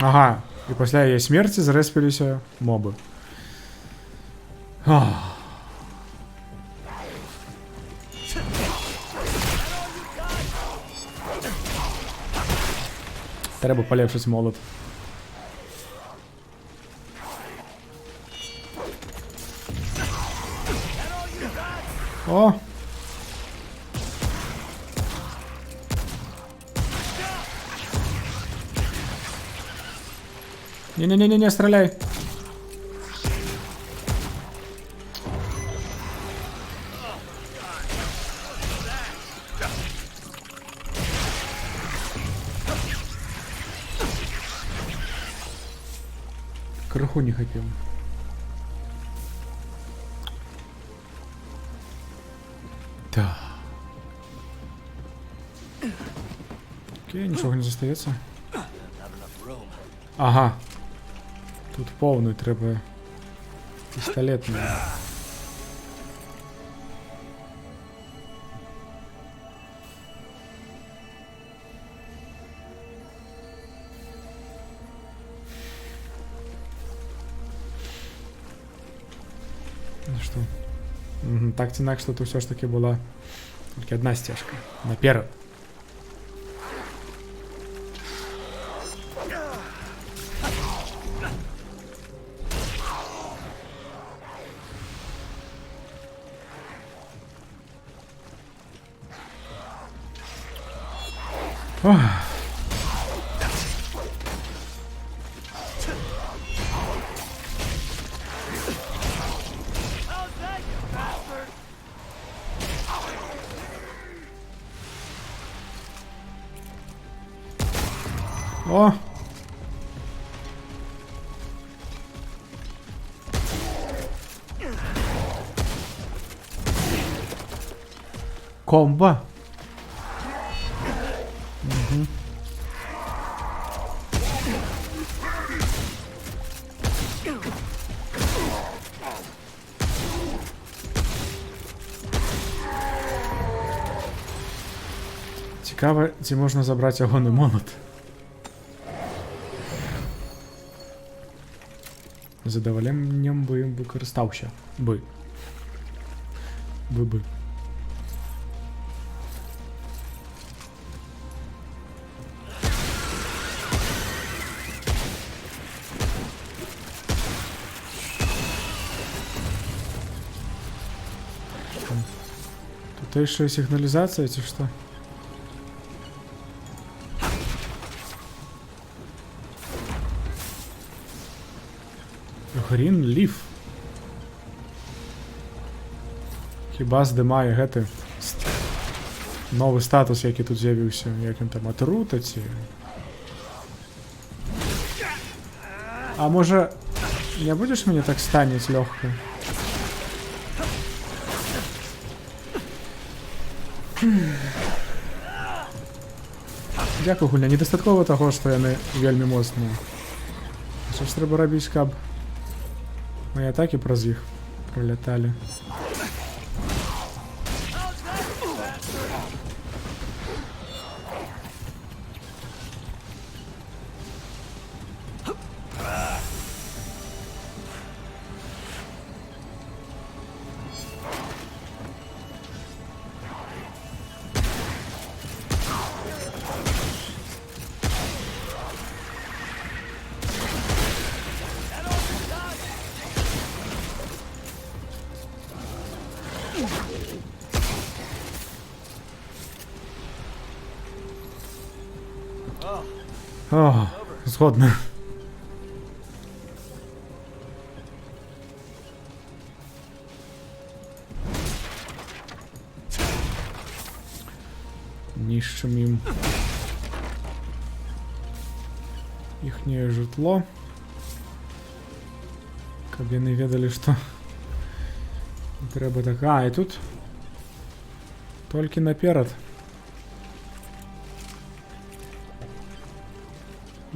Ага, і після її смерті зареспилися моби. Ах. Треба полегшити молот. О! Не-не-не-не, стреляй! Крыху не хотел. Да. Окей, нічого не застається. Ага. Тут повний, треба пістолетний. Ну що? Так ці інакше тут все ж таки була тільки одна стежка. Наперед. Ох. О! Комбо. Угу. Цікаво, чи можна забрати огонний молот. З задоволенням би використався. Би. Тут ще сигналізація, чи що? Green Leaf. Хіба здимає гети новий статус, який тут з'явився, як він там отрутаці. А може, не будеш мені так станять легко? Дякую, Гуля, недостатково того, що я не вельми моцний. Що ж треба робити, каб мої атаки праз їх пролетали. О, згодна. Нищим им ихнее житло. Каб яны ведалі, што трэба так... А, і тут толькі наперад.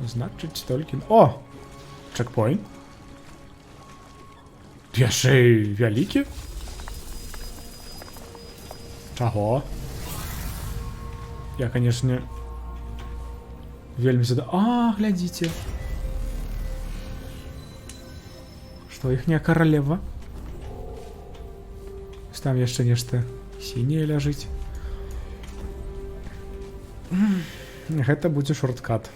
Значыць, толькі... О! Чекпоінт. Яшчэ і вялікі? Чаго? Я, конечно, вельмі зада... А, глядзіце. Што, іхняя каралева? Там яшчэ нешта сіняе ляжыць. Гэта будзе шорткат.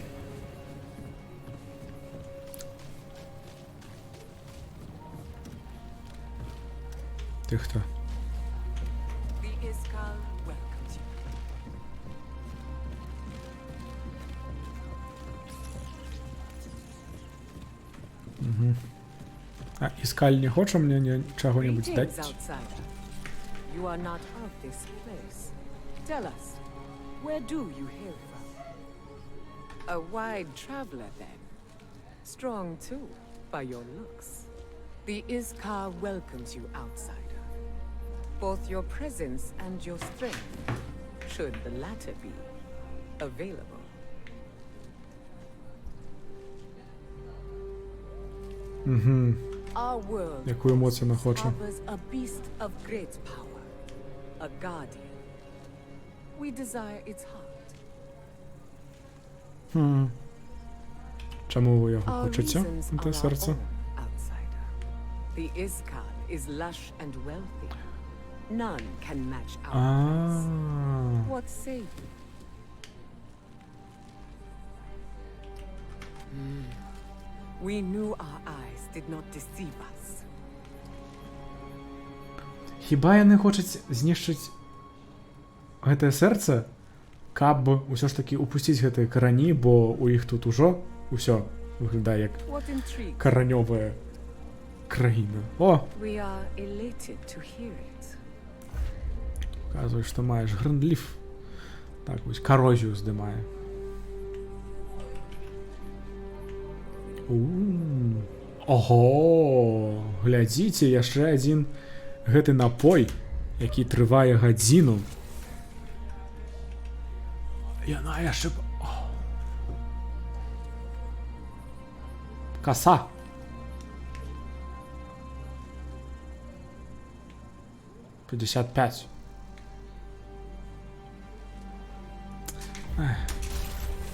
Ты хто? The Iskal welcomes you. А, Іскаль не хоча мне чаго-небудзь Greetings, даць? outsider. You are not of this place. Tell us, where do you hail from? A wide traveler, then. Strong, too, by your looks. The Iskar welcomes you, outsider. Both your presence and your strength, should the latter be available. Our world Яку емоцію вона хоче? harbors a beast of great power, a guardian. We desire its heart. Чому ви його Our хочете? reasons Те are our серце. own, outsider. The Iskal is lush and wealthy. None can match our price. А. What say you? We knew our eyes did not deceive us. Хіба яны хочуць знішчыць гэтае сэрца, каб усё ж такі упусціць гэтыя карані, бо у іх тут ужо ўсё выглядае як What intrigue? каранёвая краіна. О, We are elated to hear it. казвай, што маеш грэндліф. Так, вось карозію здымае. Ого, глядзіце, яшчэ адзін гэты напой, які трывае гадзіну. Яна яшчэ... Каса. $55.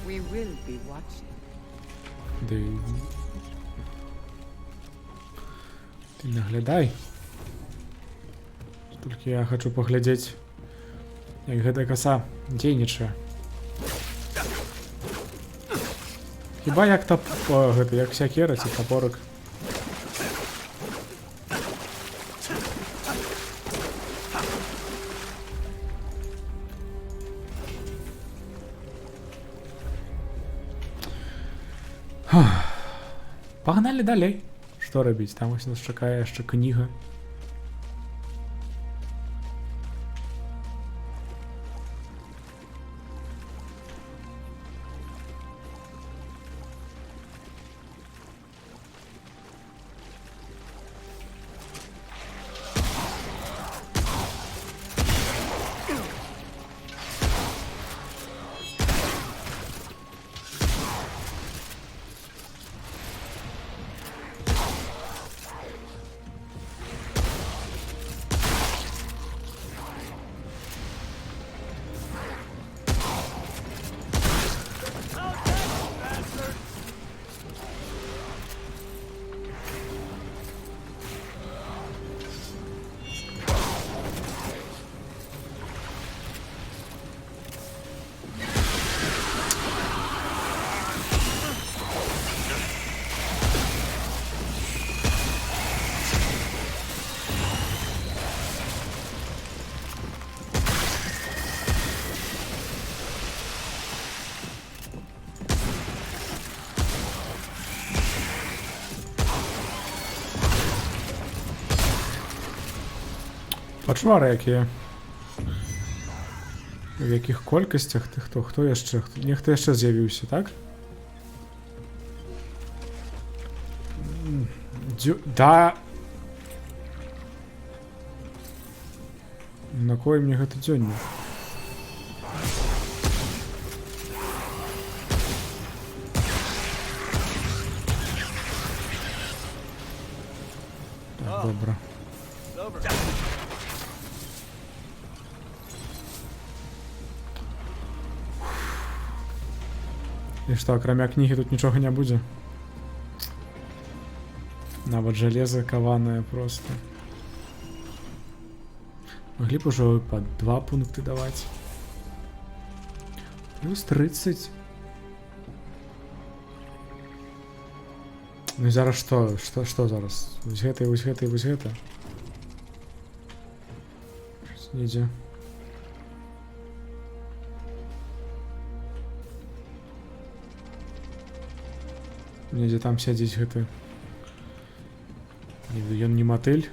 We will be watching. Ды... Ты наглядай. Толькі я хачу паглядзець, як гэтая каса дзейнічае. Хіба як гэта, як сякера ці тапорак. Пагналі далей. Што рабіць? Там ось нас чакае яшчэ кніга. Пачвары якія. В якіх колькасцях ты хто яшчэ? Нехта яшчэ з'явіўся, так? Да. На кой мне гэта дзёння? Так, добра. І што, акрамя кнігі тут нічога не будзе? Нават жалеза каванае просто. Маглі б ужо па 2 пункты даваць. Плюс 30. Ну і зараз што? Што зараз? Вось гэта і вось гэта і вось гэта? Недзе. Недзе там сядзіць гэты. Ён не матыль.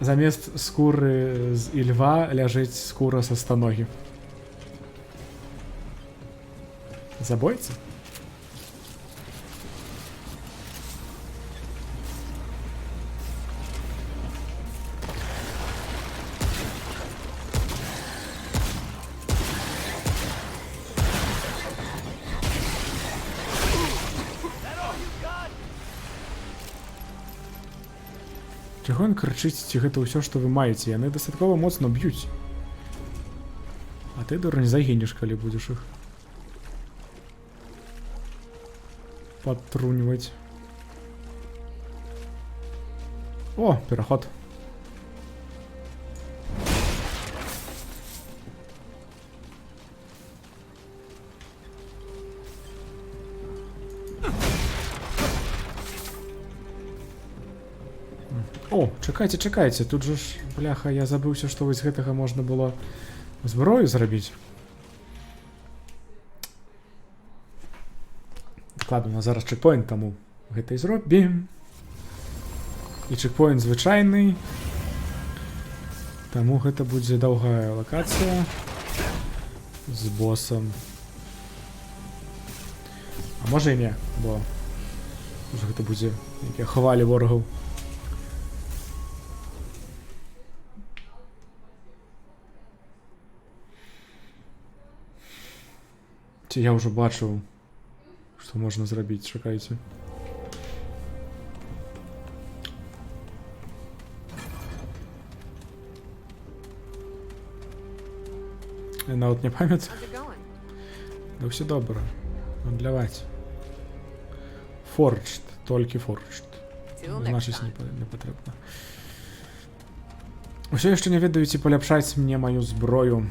Замест скуры з ільва ляжыць скура са станогі. Забойца? Чаго ён крычыць, ці гэта ўсё, што вы маеце? Яны дастаткова моцна б'юць. А ты, дурань, загінеш, калі будзеш іх падтруньваць. О, пераход. О, чакайце, тут жа ж, бляха, я забыўся, што вось гэтага можна было зброю зрабіць. Ладно, у нас зараз чекпоінт, таму гэта і зробім. І чекпоінт звычайны. Таму гэта будзе даўгая лакацыя з босам. А можа і не, бо уже гэта будзе, як я хавалі ворагаў. Ці я ўжо бачыў, што можна зрабіць, чакайце. Я нават не памятаю. Да ўсё добра. Гандляваць. Forged, толькі forged. Значыць, не патрэбна. Усё яшчэ не ведаю, ці паляпшаць мне маю зброю.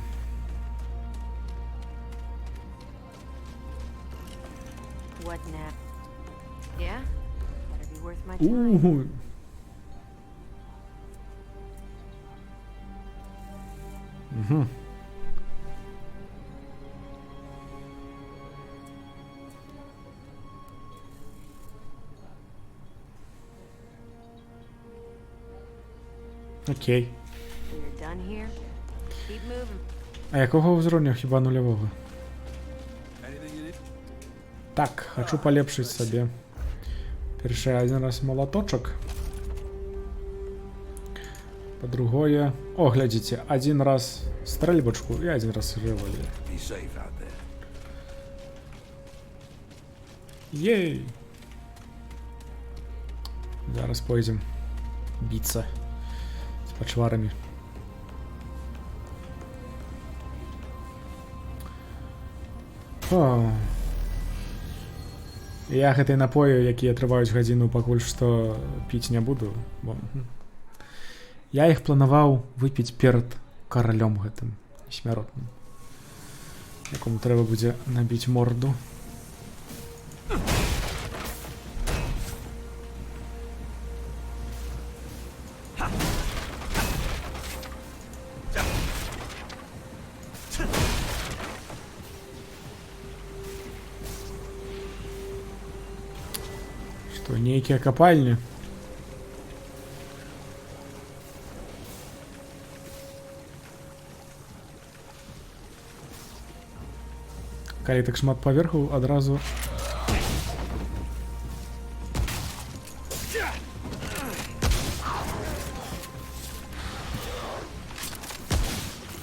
Угу. Окей. А якого ўзроўня, хіба нулявога? Так, хочу палепшыць сабе. Першы один раз молоточок. По-другое... О, глядзіце, один раз стрэльбачку і один раз револьвер. Ей! Зараз пойдзем біцца з пачварамі. О. Я гэтай напою, якія трываюць гадзіну, пакуль што піць не буду, бо я іх планаваў выпіць перад каралём гэтым смяротным, якому трэба будзе набіць морду. Нейкія капальні. Калі так шмат паверхаў, адразу...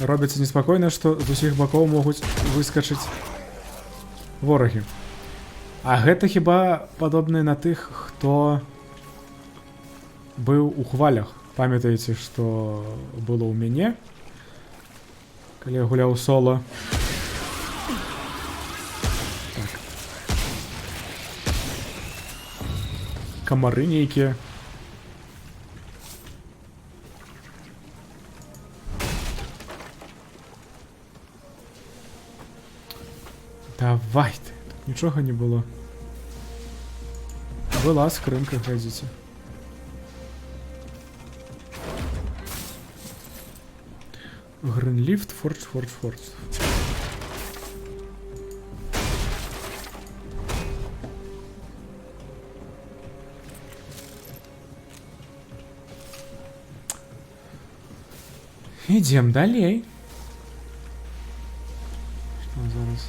Робіцца неспакойна, што з усіх бакоў могуць выскачыць ворагі. А гэта хіба падобнае на тых, хто быў у хвалях. Памятаеце, што было ў мяне, калі я гуляў соло. Так. Камары нейкія. Давай ты, тут нічога не было. Была скрынка, глядзіце. Гринліфт, фордж. Ідем далей. Що зараз?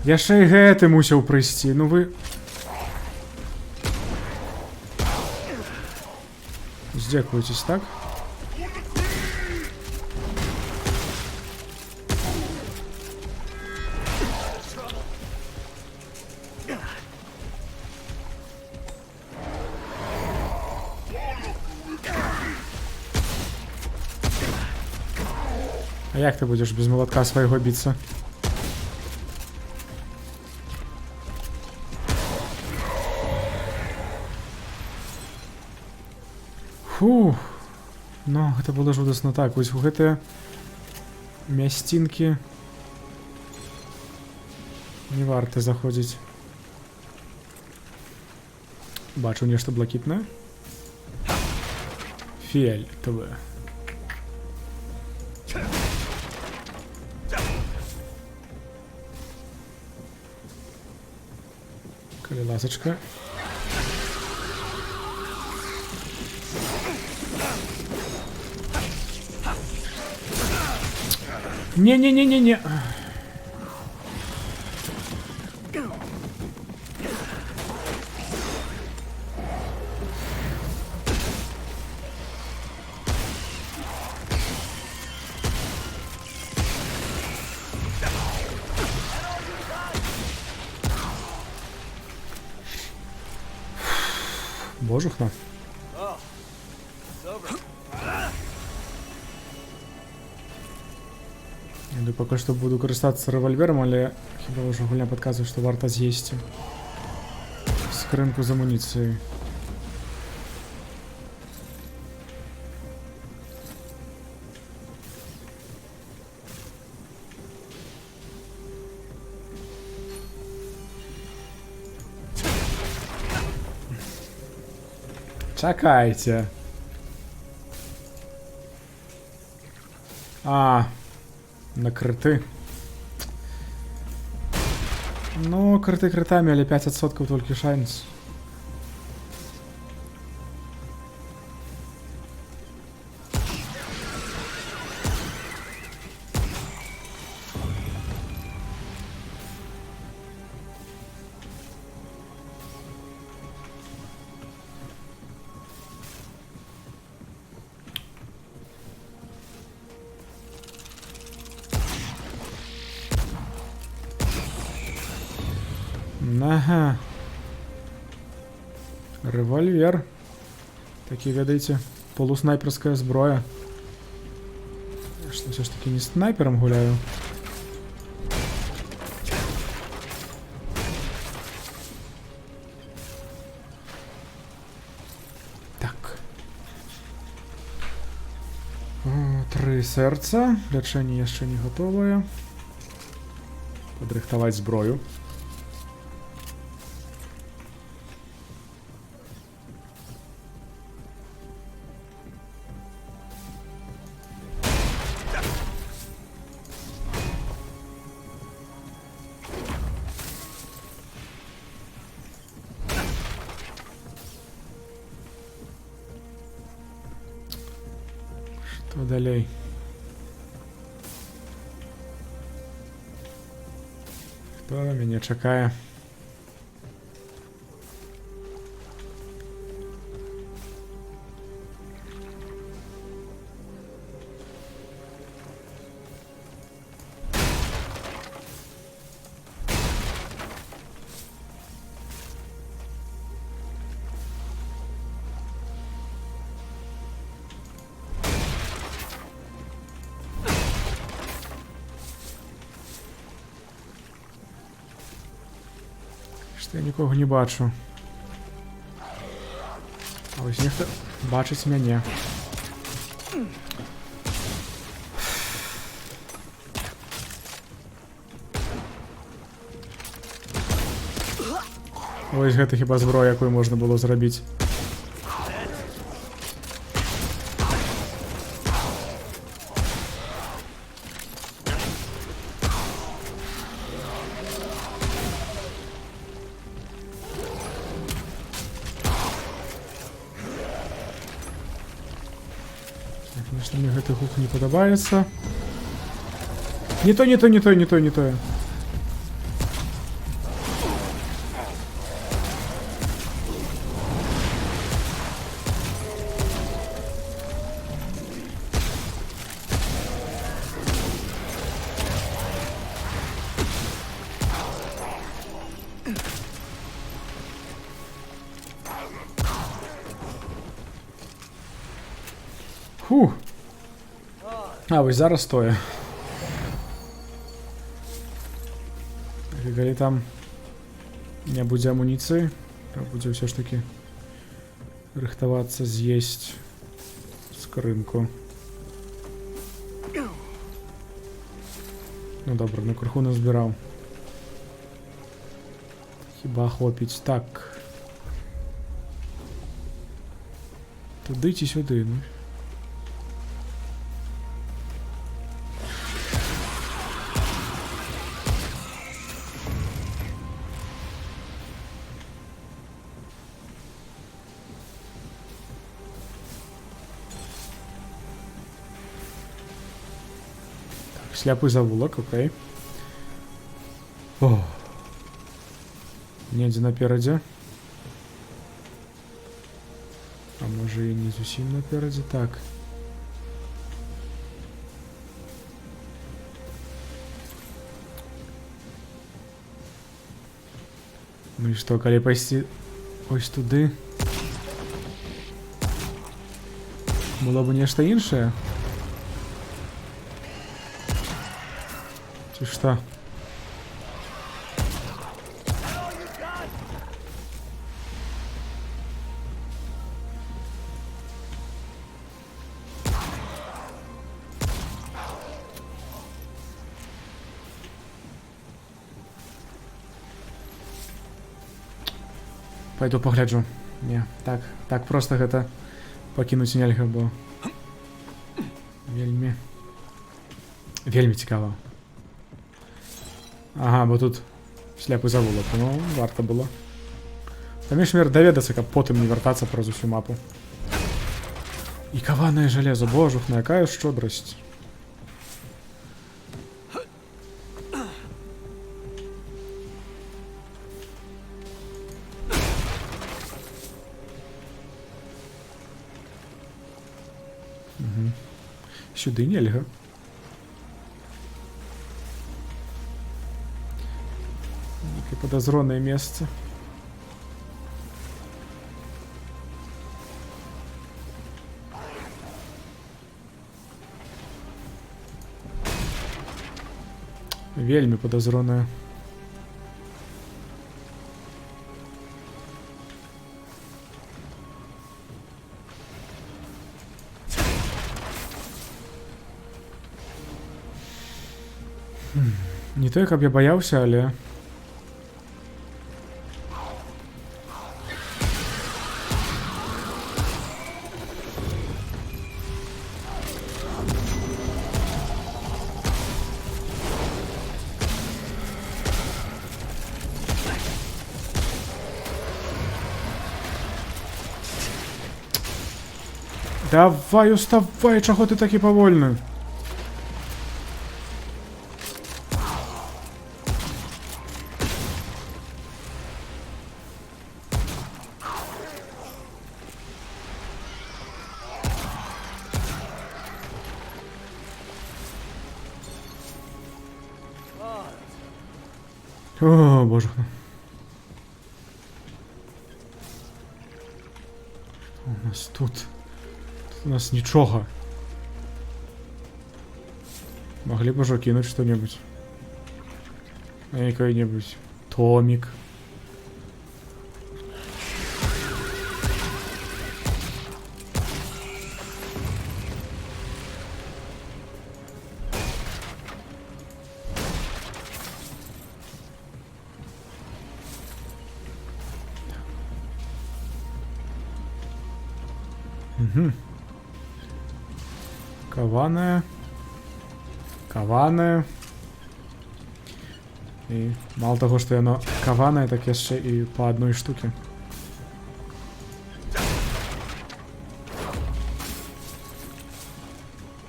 Яшчэ і гэты мусіў прыйсці, ну вы... Здзекуецесь, так? А як ты будзеш без малатка свайго біцца? Фух, ну, гэта было жудасна так, вось у гэтыя мясцінкі не варта заходзіць. Бачу нешта блакітнае. Фіолетовае. Калі ласачка. Не-не-не-не-не. Божухна. Я пока что буду карыстацца рэвальверам, але хіба ўжо гульня падказвае, што варта з'есці скрынку з амуніцыяй. Чакайце. На крыты. Ну, крыты крытамі, але 5% толькі шанс. Ага. Рэвальвер. Такі, ведаеце, полуснайперская зброя. Што ўсё ж такі не снайперам гуляю. Так. 3 сэрца. Лячэнне яшчэ не гатовае. Падрыхтаваць зброю. Хто далей? Хто мяне чакае? Што я нікога не бачу. А вось нехта бачыць мяне. Вось гэта хіба зброя, якую можна было зрабіць. Конечно, мне гэты гук не падабаецца. Не то, не то, не то, не то, не тое. Фух. А, вось зараз тое. Калі там не будзе амуніцыі, то будзе ўсё ж такі рыхтавацца з'есць скрынку. Ну добра, на крыху назбіраў. Хіба хлопіць так. Туды ці сюды, ну. Сляпы завулак, окей. О. Недзе наперадзе. А можа і не зусім наперадзе, так. Ну і што, калі пайсці ось туды, было бы нешта іншае? Ці што? Пойду пагляджу. Не, так проста гэта пакінуць нельга, бо вельмі цікава. Ага, бо тут сляпы завулак, ну, варта было. Таміж мер даведацца, каб потым не вяртацца праз усю мапу. І каванае жалезо, божухна, якая шчодрасць. Сюды нельга. Некае падазронае месца. Вельмі падазронае. Не тое, каб я баяўся, але... Давай, уставай, чого ти такий повольний? О, боже. Що у нас тут? Тут у нас нічого. Могли бы уже кинуть что-нибудь. Какой-нибудь томик. Угу. Каване. І мало того, що воно каване, так є ще і по одній штуці.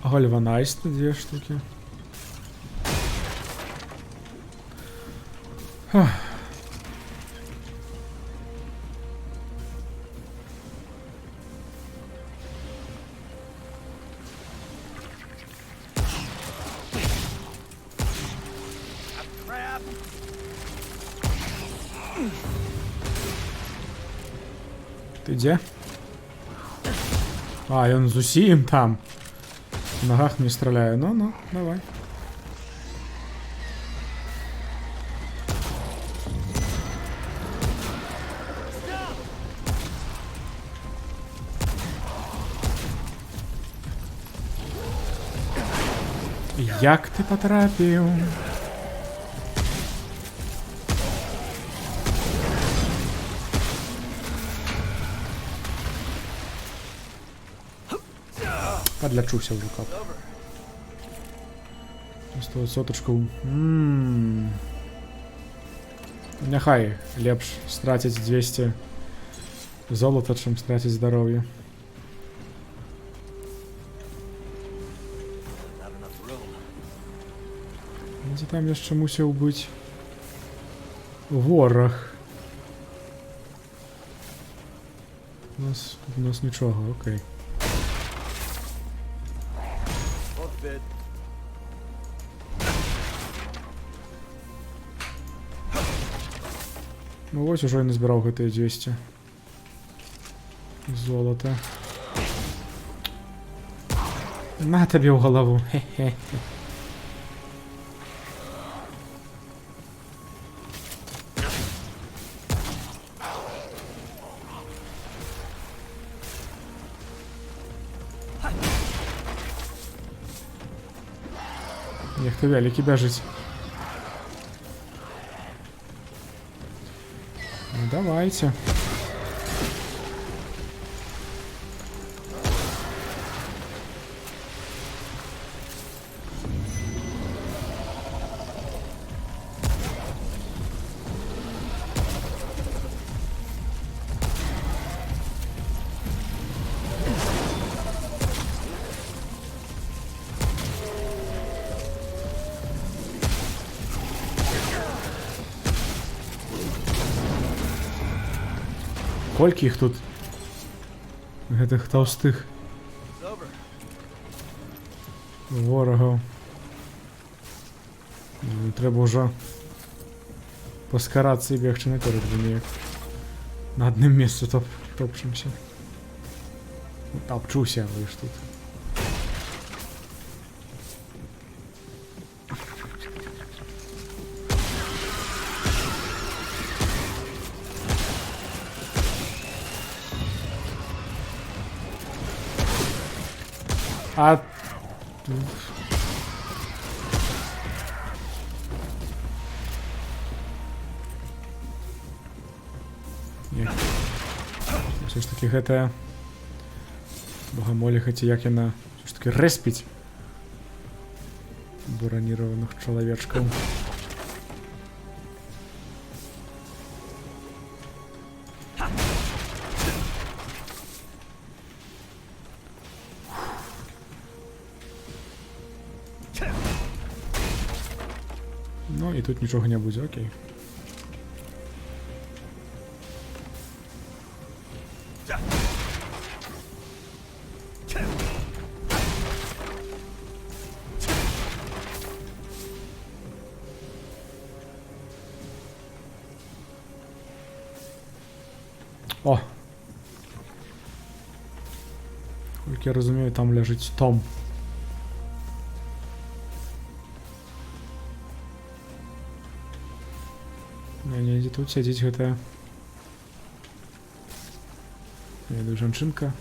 Гальванайз на 2 штуки. Ах. Ти де? А, і він з усім там. В ногах не стріляє. Ну, давай. Як ти потрапив? Подлячуся вже кап. 100%. Нехай лепш стратить 200 золота, чим стратить здоров'я. Где там jeszcze musiał być ворог? У нас нічого, окей. Ну ось уже я назбирав ГТ 200 золота. На тобі в голову. Хе-хе. Як ти великий біжить. Ну давайте. Скільки їх тут? Гэтых толстих ворогів. Треба вже поскаратися і бігти наперед, бо ніяк на одному місці топчемося. Топчуся, ви ж тут. А... Ні. Все ж таки гэта... Богомолі, хоті як яна... Все ж таки респить бронированных чоловічків. і тут нічого не буде, окей. О! Як я розумію, там лежить Том. Не, тут сядзіць гэтая. Я иду, жанчынка.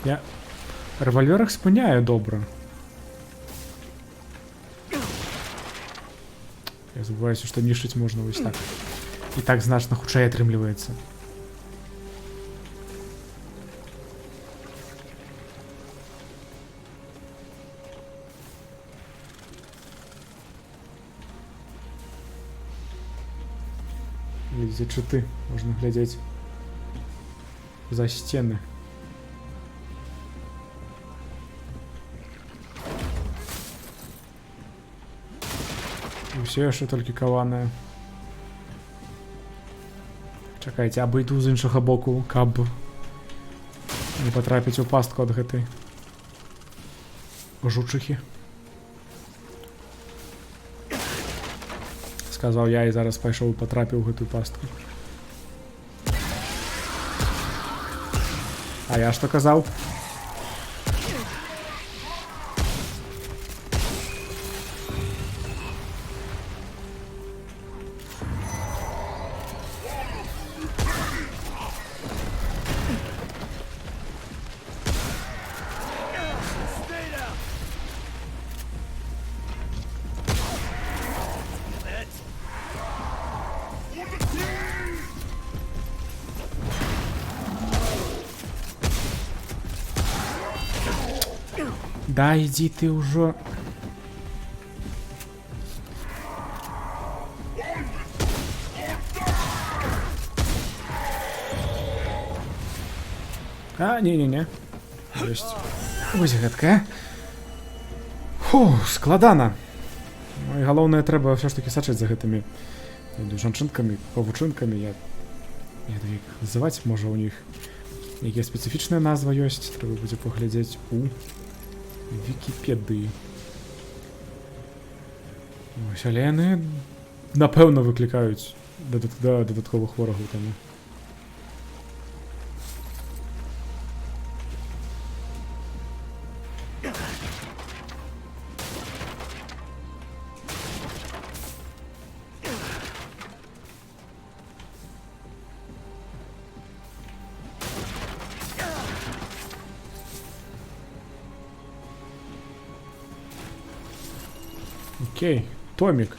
Я рэвальвер іх спыняе добра. Я забываюся, што нішчыць можна вось так. І так значна хутчэй атрымліваецца. Глядзіце, чыты можна глядзець за сцены. Все яшчэ толькі каванае. Чакайце, абыйду з іншага боку, каб не патрапіць у пастку ад гэтай жучыхі. Сказаў я і зараз пайшоў і патрапіў у гэтую пастку. А я што казаў? Да, иди ты уже. А, не-не-не. Ёсць. Вось гэтка. Фу, складана. Ну і галоўнае, трэба ўсё ж такі сачыць за гэтымі жанчынкамі, павучынкамі. Я не ведаю, як называць, можа у них якія спецыфічная назва ёсць, трэба будзе паглядзець у Вікіпедыі. Ось, але яны, напэўна, выклікаюць дадатковых ворагаў таму. Окей, Томик.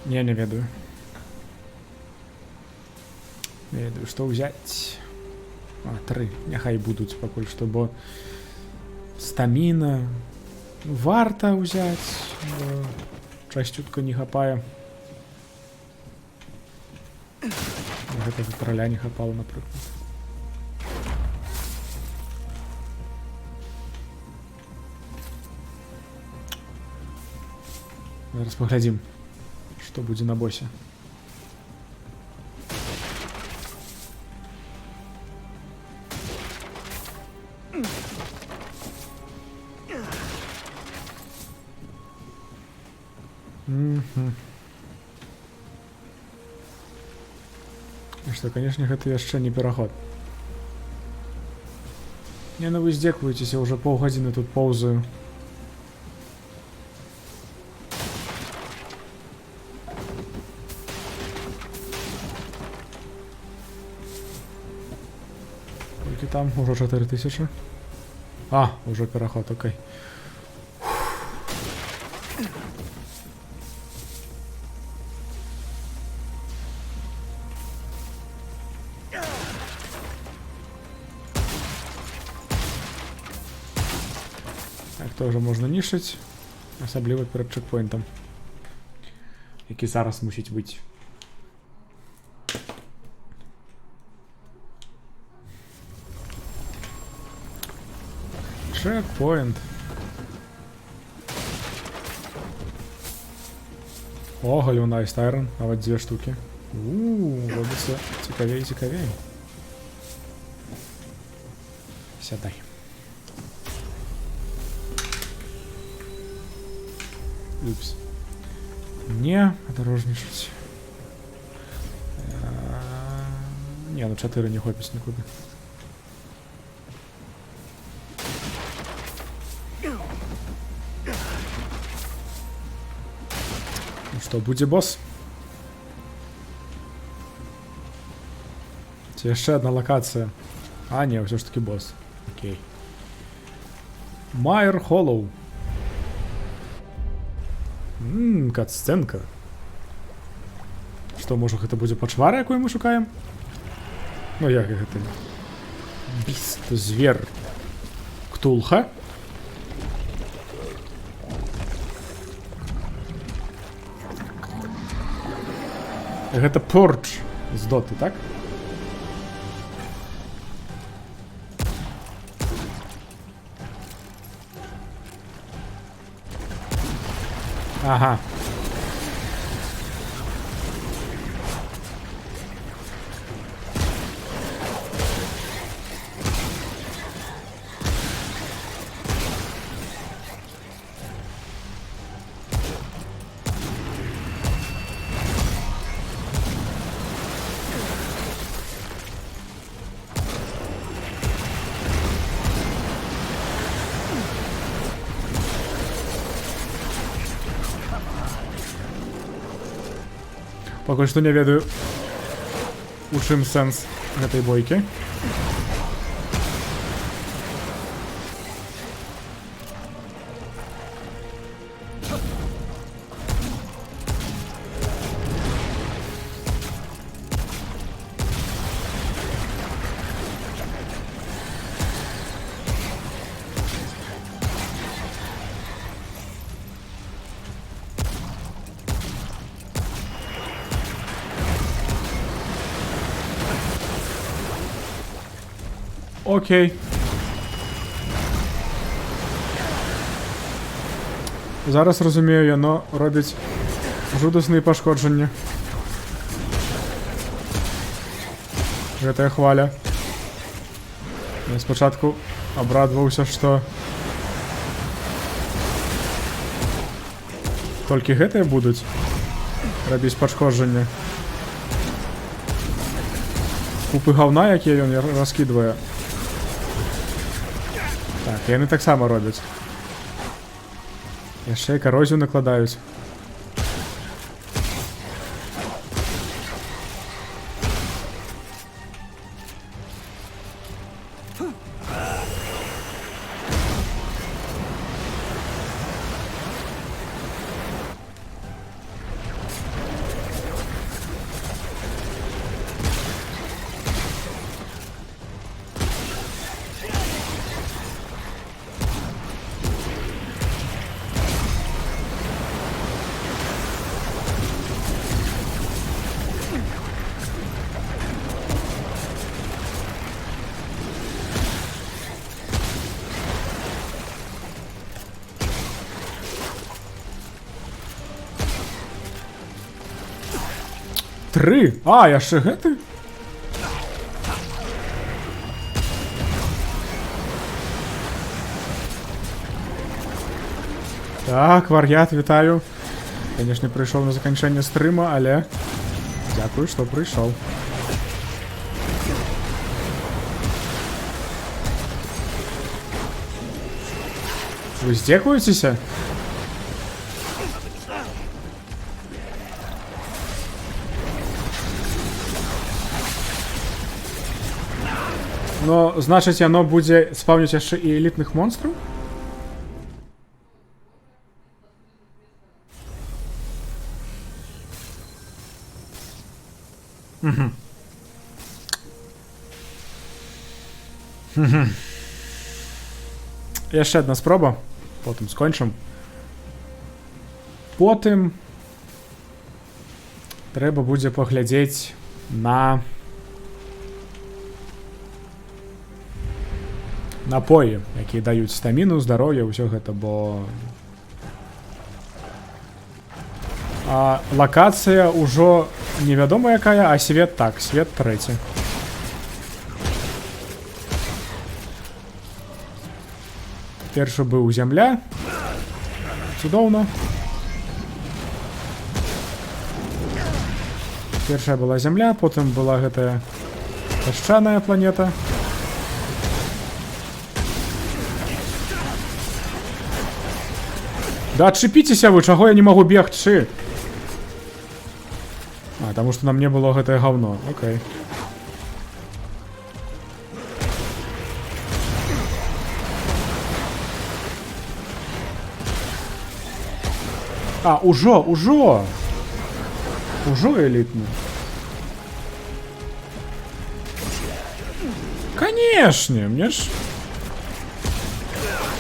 Я не ведаю. Не ведаю, што ўзяць. А, 3. Няхай будуць пакуль што, бо стаміна варта ўзяць, бо часцютка не хапае. Гэтага караля не хапала, напрыклад. Зараз паглядзім, што будзе на босе. Што, канешне, гэта яшчэ не пераход. Не, ну вы здзекуецеся, уже паўгадзіны тут паўзаю. Колькі там? Ужо 4000. А, уже пераход, окей. теж можна нішити, особливо перед чекпоінтом, який зараз мусить бути. Чекпоінт. О, Galvanized Iron, навіть 2 штуки. Робиться цікавее і цікавее. Сядай. Упс. Не, подорожничать. Не, ну 4 не хопить никуда. Ну что, буде босс? Це ще одна локація. А, ні, все ж таки босс. Окей. Майер Холлоу. Катсценка. Що, може, це буде почвара, яку ми шукаємо? Ну, як це? Біст, звір. Ктулха. Гэта Порч з Доти, так? Ага. Пакуль што не ведаю, у чым сэнс гэтай бойкі. Окей. Зараз розумію, яно робить жудасні пошкодження. Гэтая хваля. Я спочатку обрадовался, что толькі гэтыя будуць рабіць пашкоджання. Купы гаўна, якія ён раскідвае. Так, яны таксама робяць. Яшчэ і карозію накладаюць. Три? А, яшчэ гэты? Так, вар'ят, вітаю. Конечно, прыйшоў на заканчэнне стрыма, але дзякую, што прыйшоў. Вы здзекуецеся? Но, значыць, яно будзе спаўніць яшчэ і элітных монстраў? Яшчэ одна спроба. потым скончым. Потым трэба будзе паглядзець на напоі, якія даюць стаміну, здароўе, ўсё гэта, бо лакацыя ўжо невядома якая, а свет так, свет 3. Першы быў зямля. Цудоўна. Першая была зямля, потым была гэтая пясчаная планета. Да адчапіцеся вы, чаго я не магу бегчы? Таму што на мне было гэтае гаўно. Окей. Ужо элітны. Канешне, мне ж...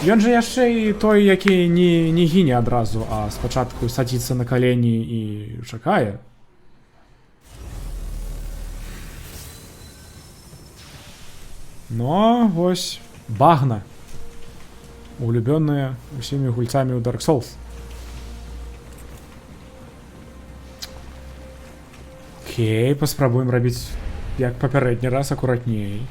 Ён жа яшчэ і той, які не гіне адразу, а спачатку садзіцца на калені і чакае. Но вось багна. Улюбённая усімі гульцамі ў Dark Souls. Окей, паспрабуем рабіць як папярэдні раз, акуратней.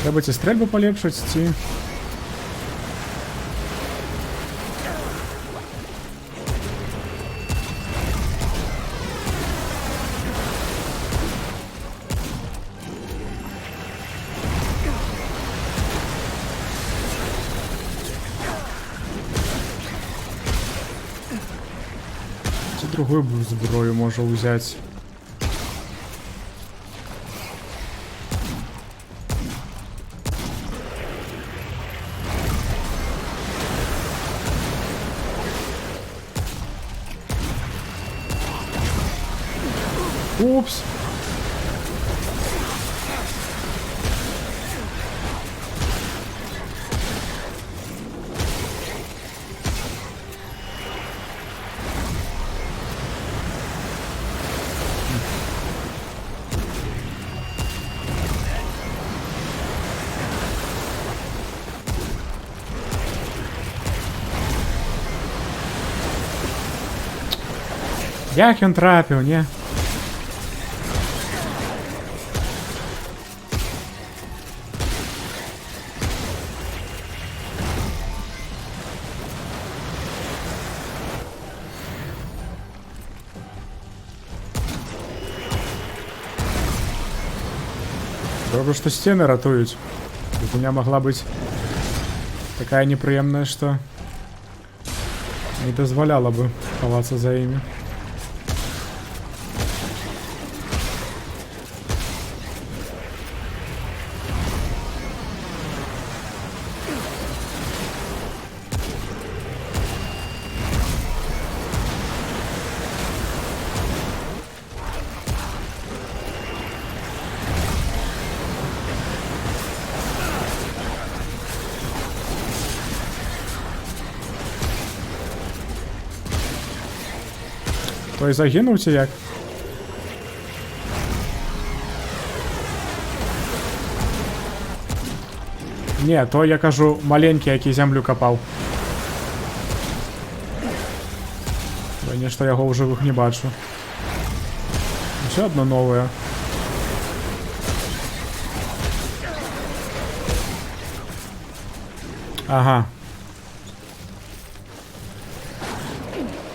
Трэба ці стрэльбу палепшыць, ці... Ці другую зброю можа ўзяць. Упс. Як ён трапіў, не? Добра, што сцены ратуюць. Тут у меня могла быць такая непрыемная, што не дазваляла бы хавацца за імі. Той загінуў ці як? Не, то я кажу маленькі, які зямлю капаў. Я нешта яго ў жывых не бачу. Усё адно новае. Ага.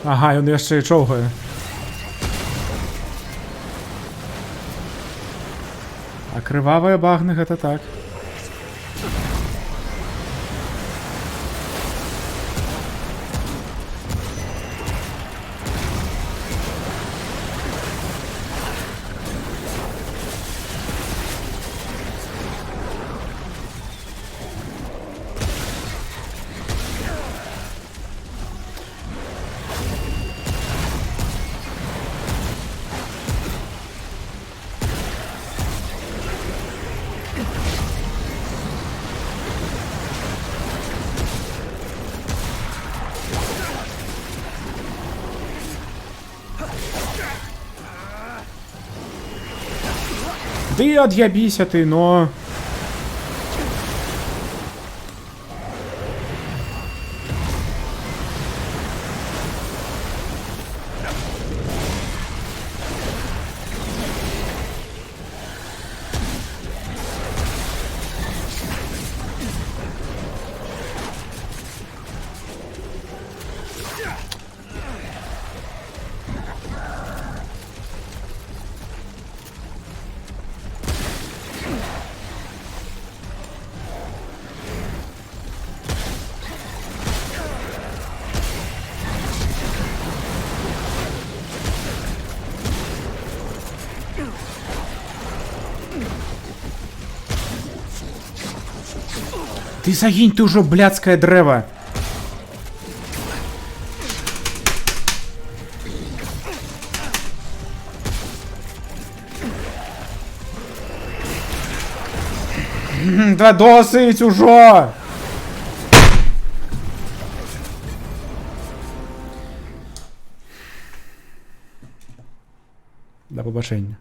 Ага, і він яшчэ і човгає. А крывавыя багны гэта так. Ты отъебися ты, но... Ты загинь, ты уже блядское древо. Да досить уже! До побачення.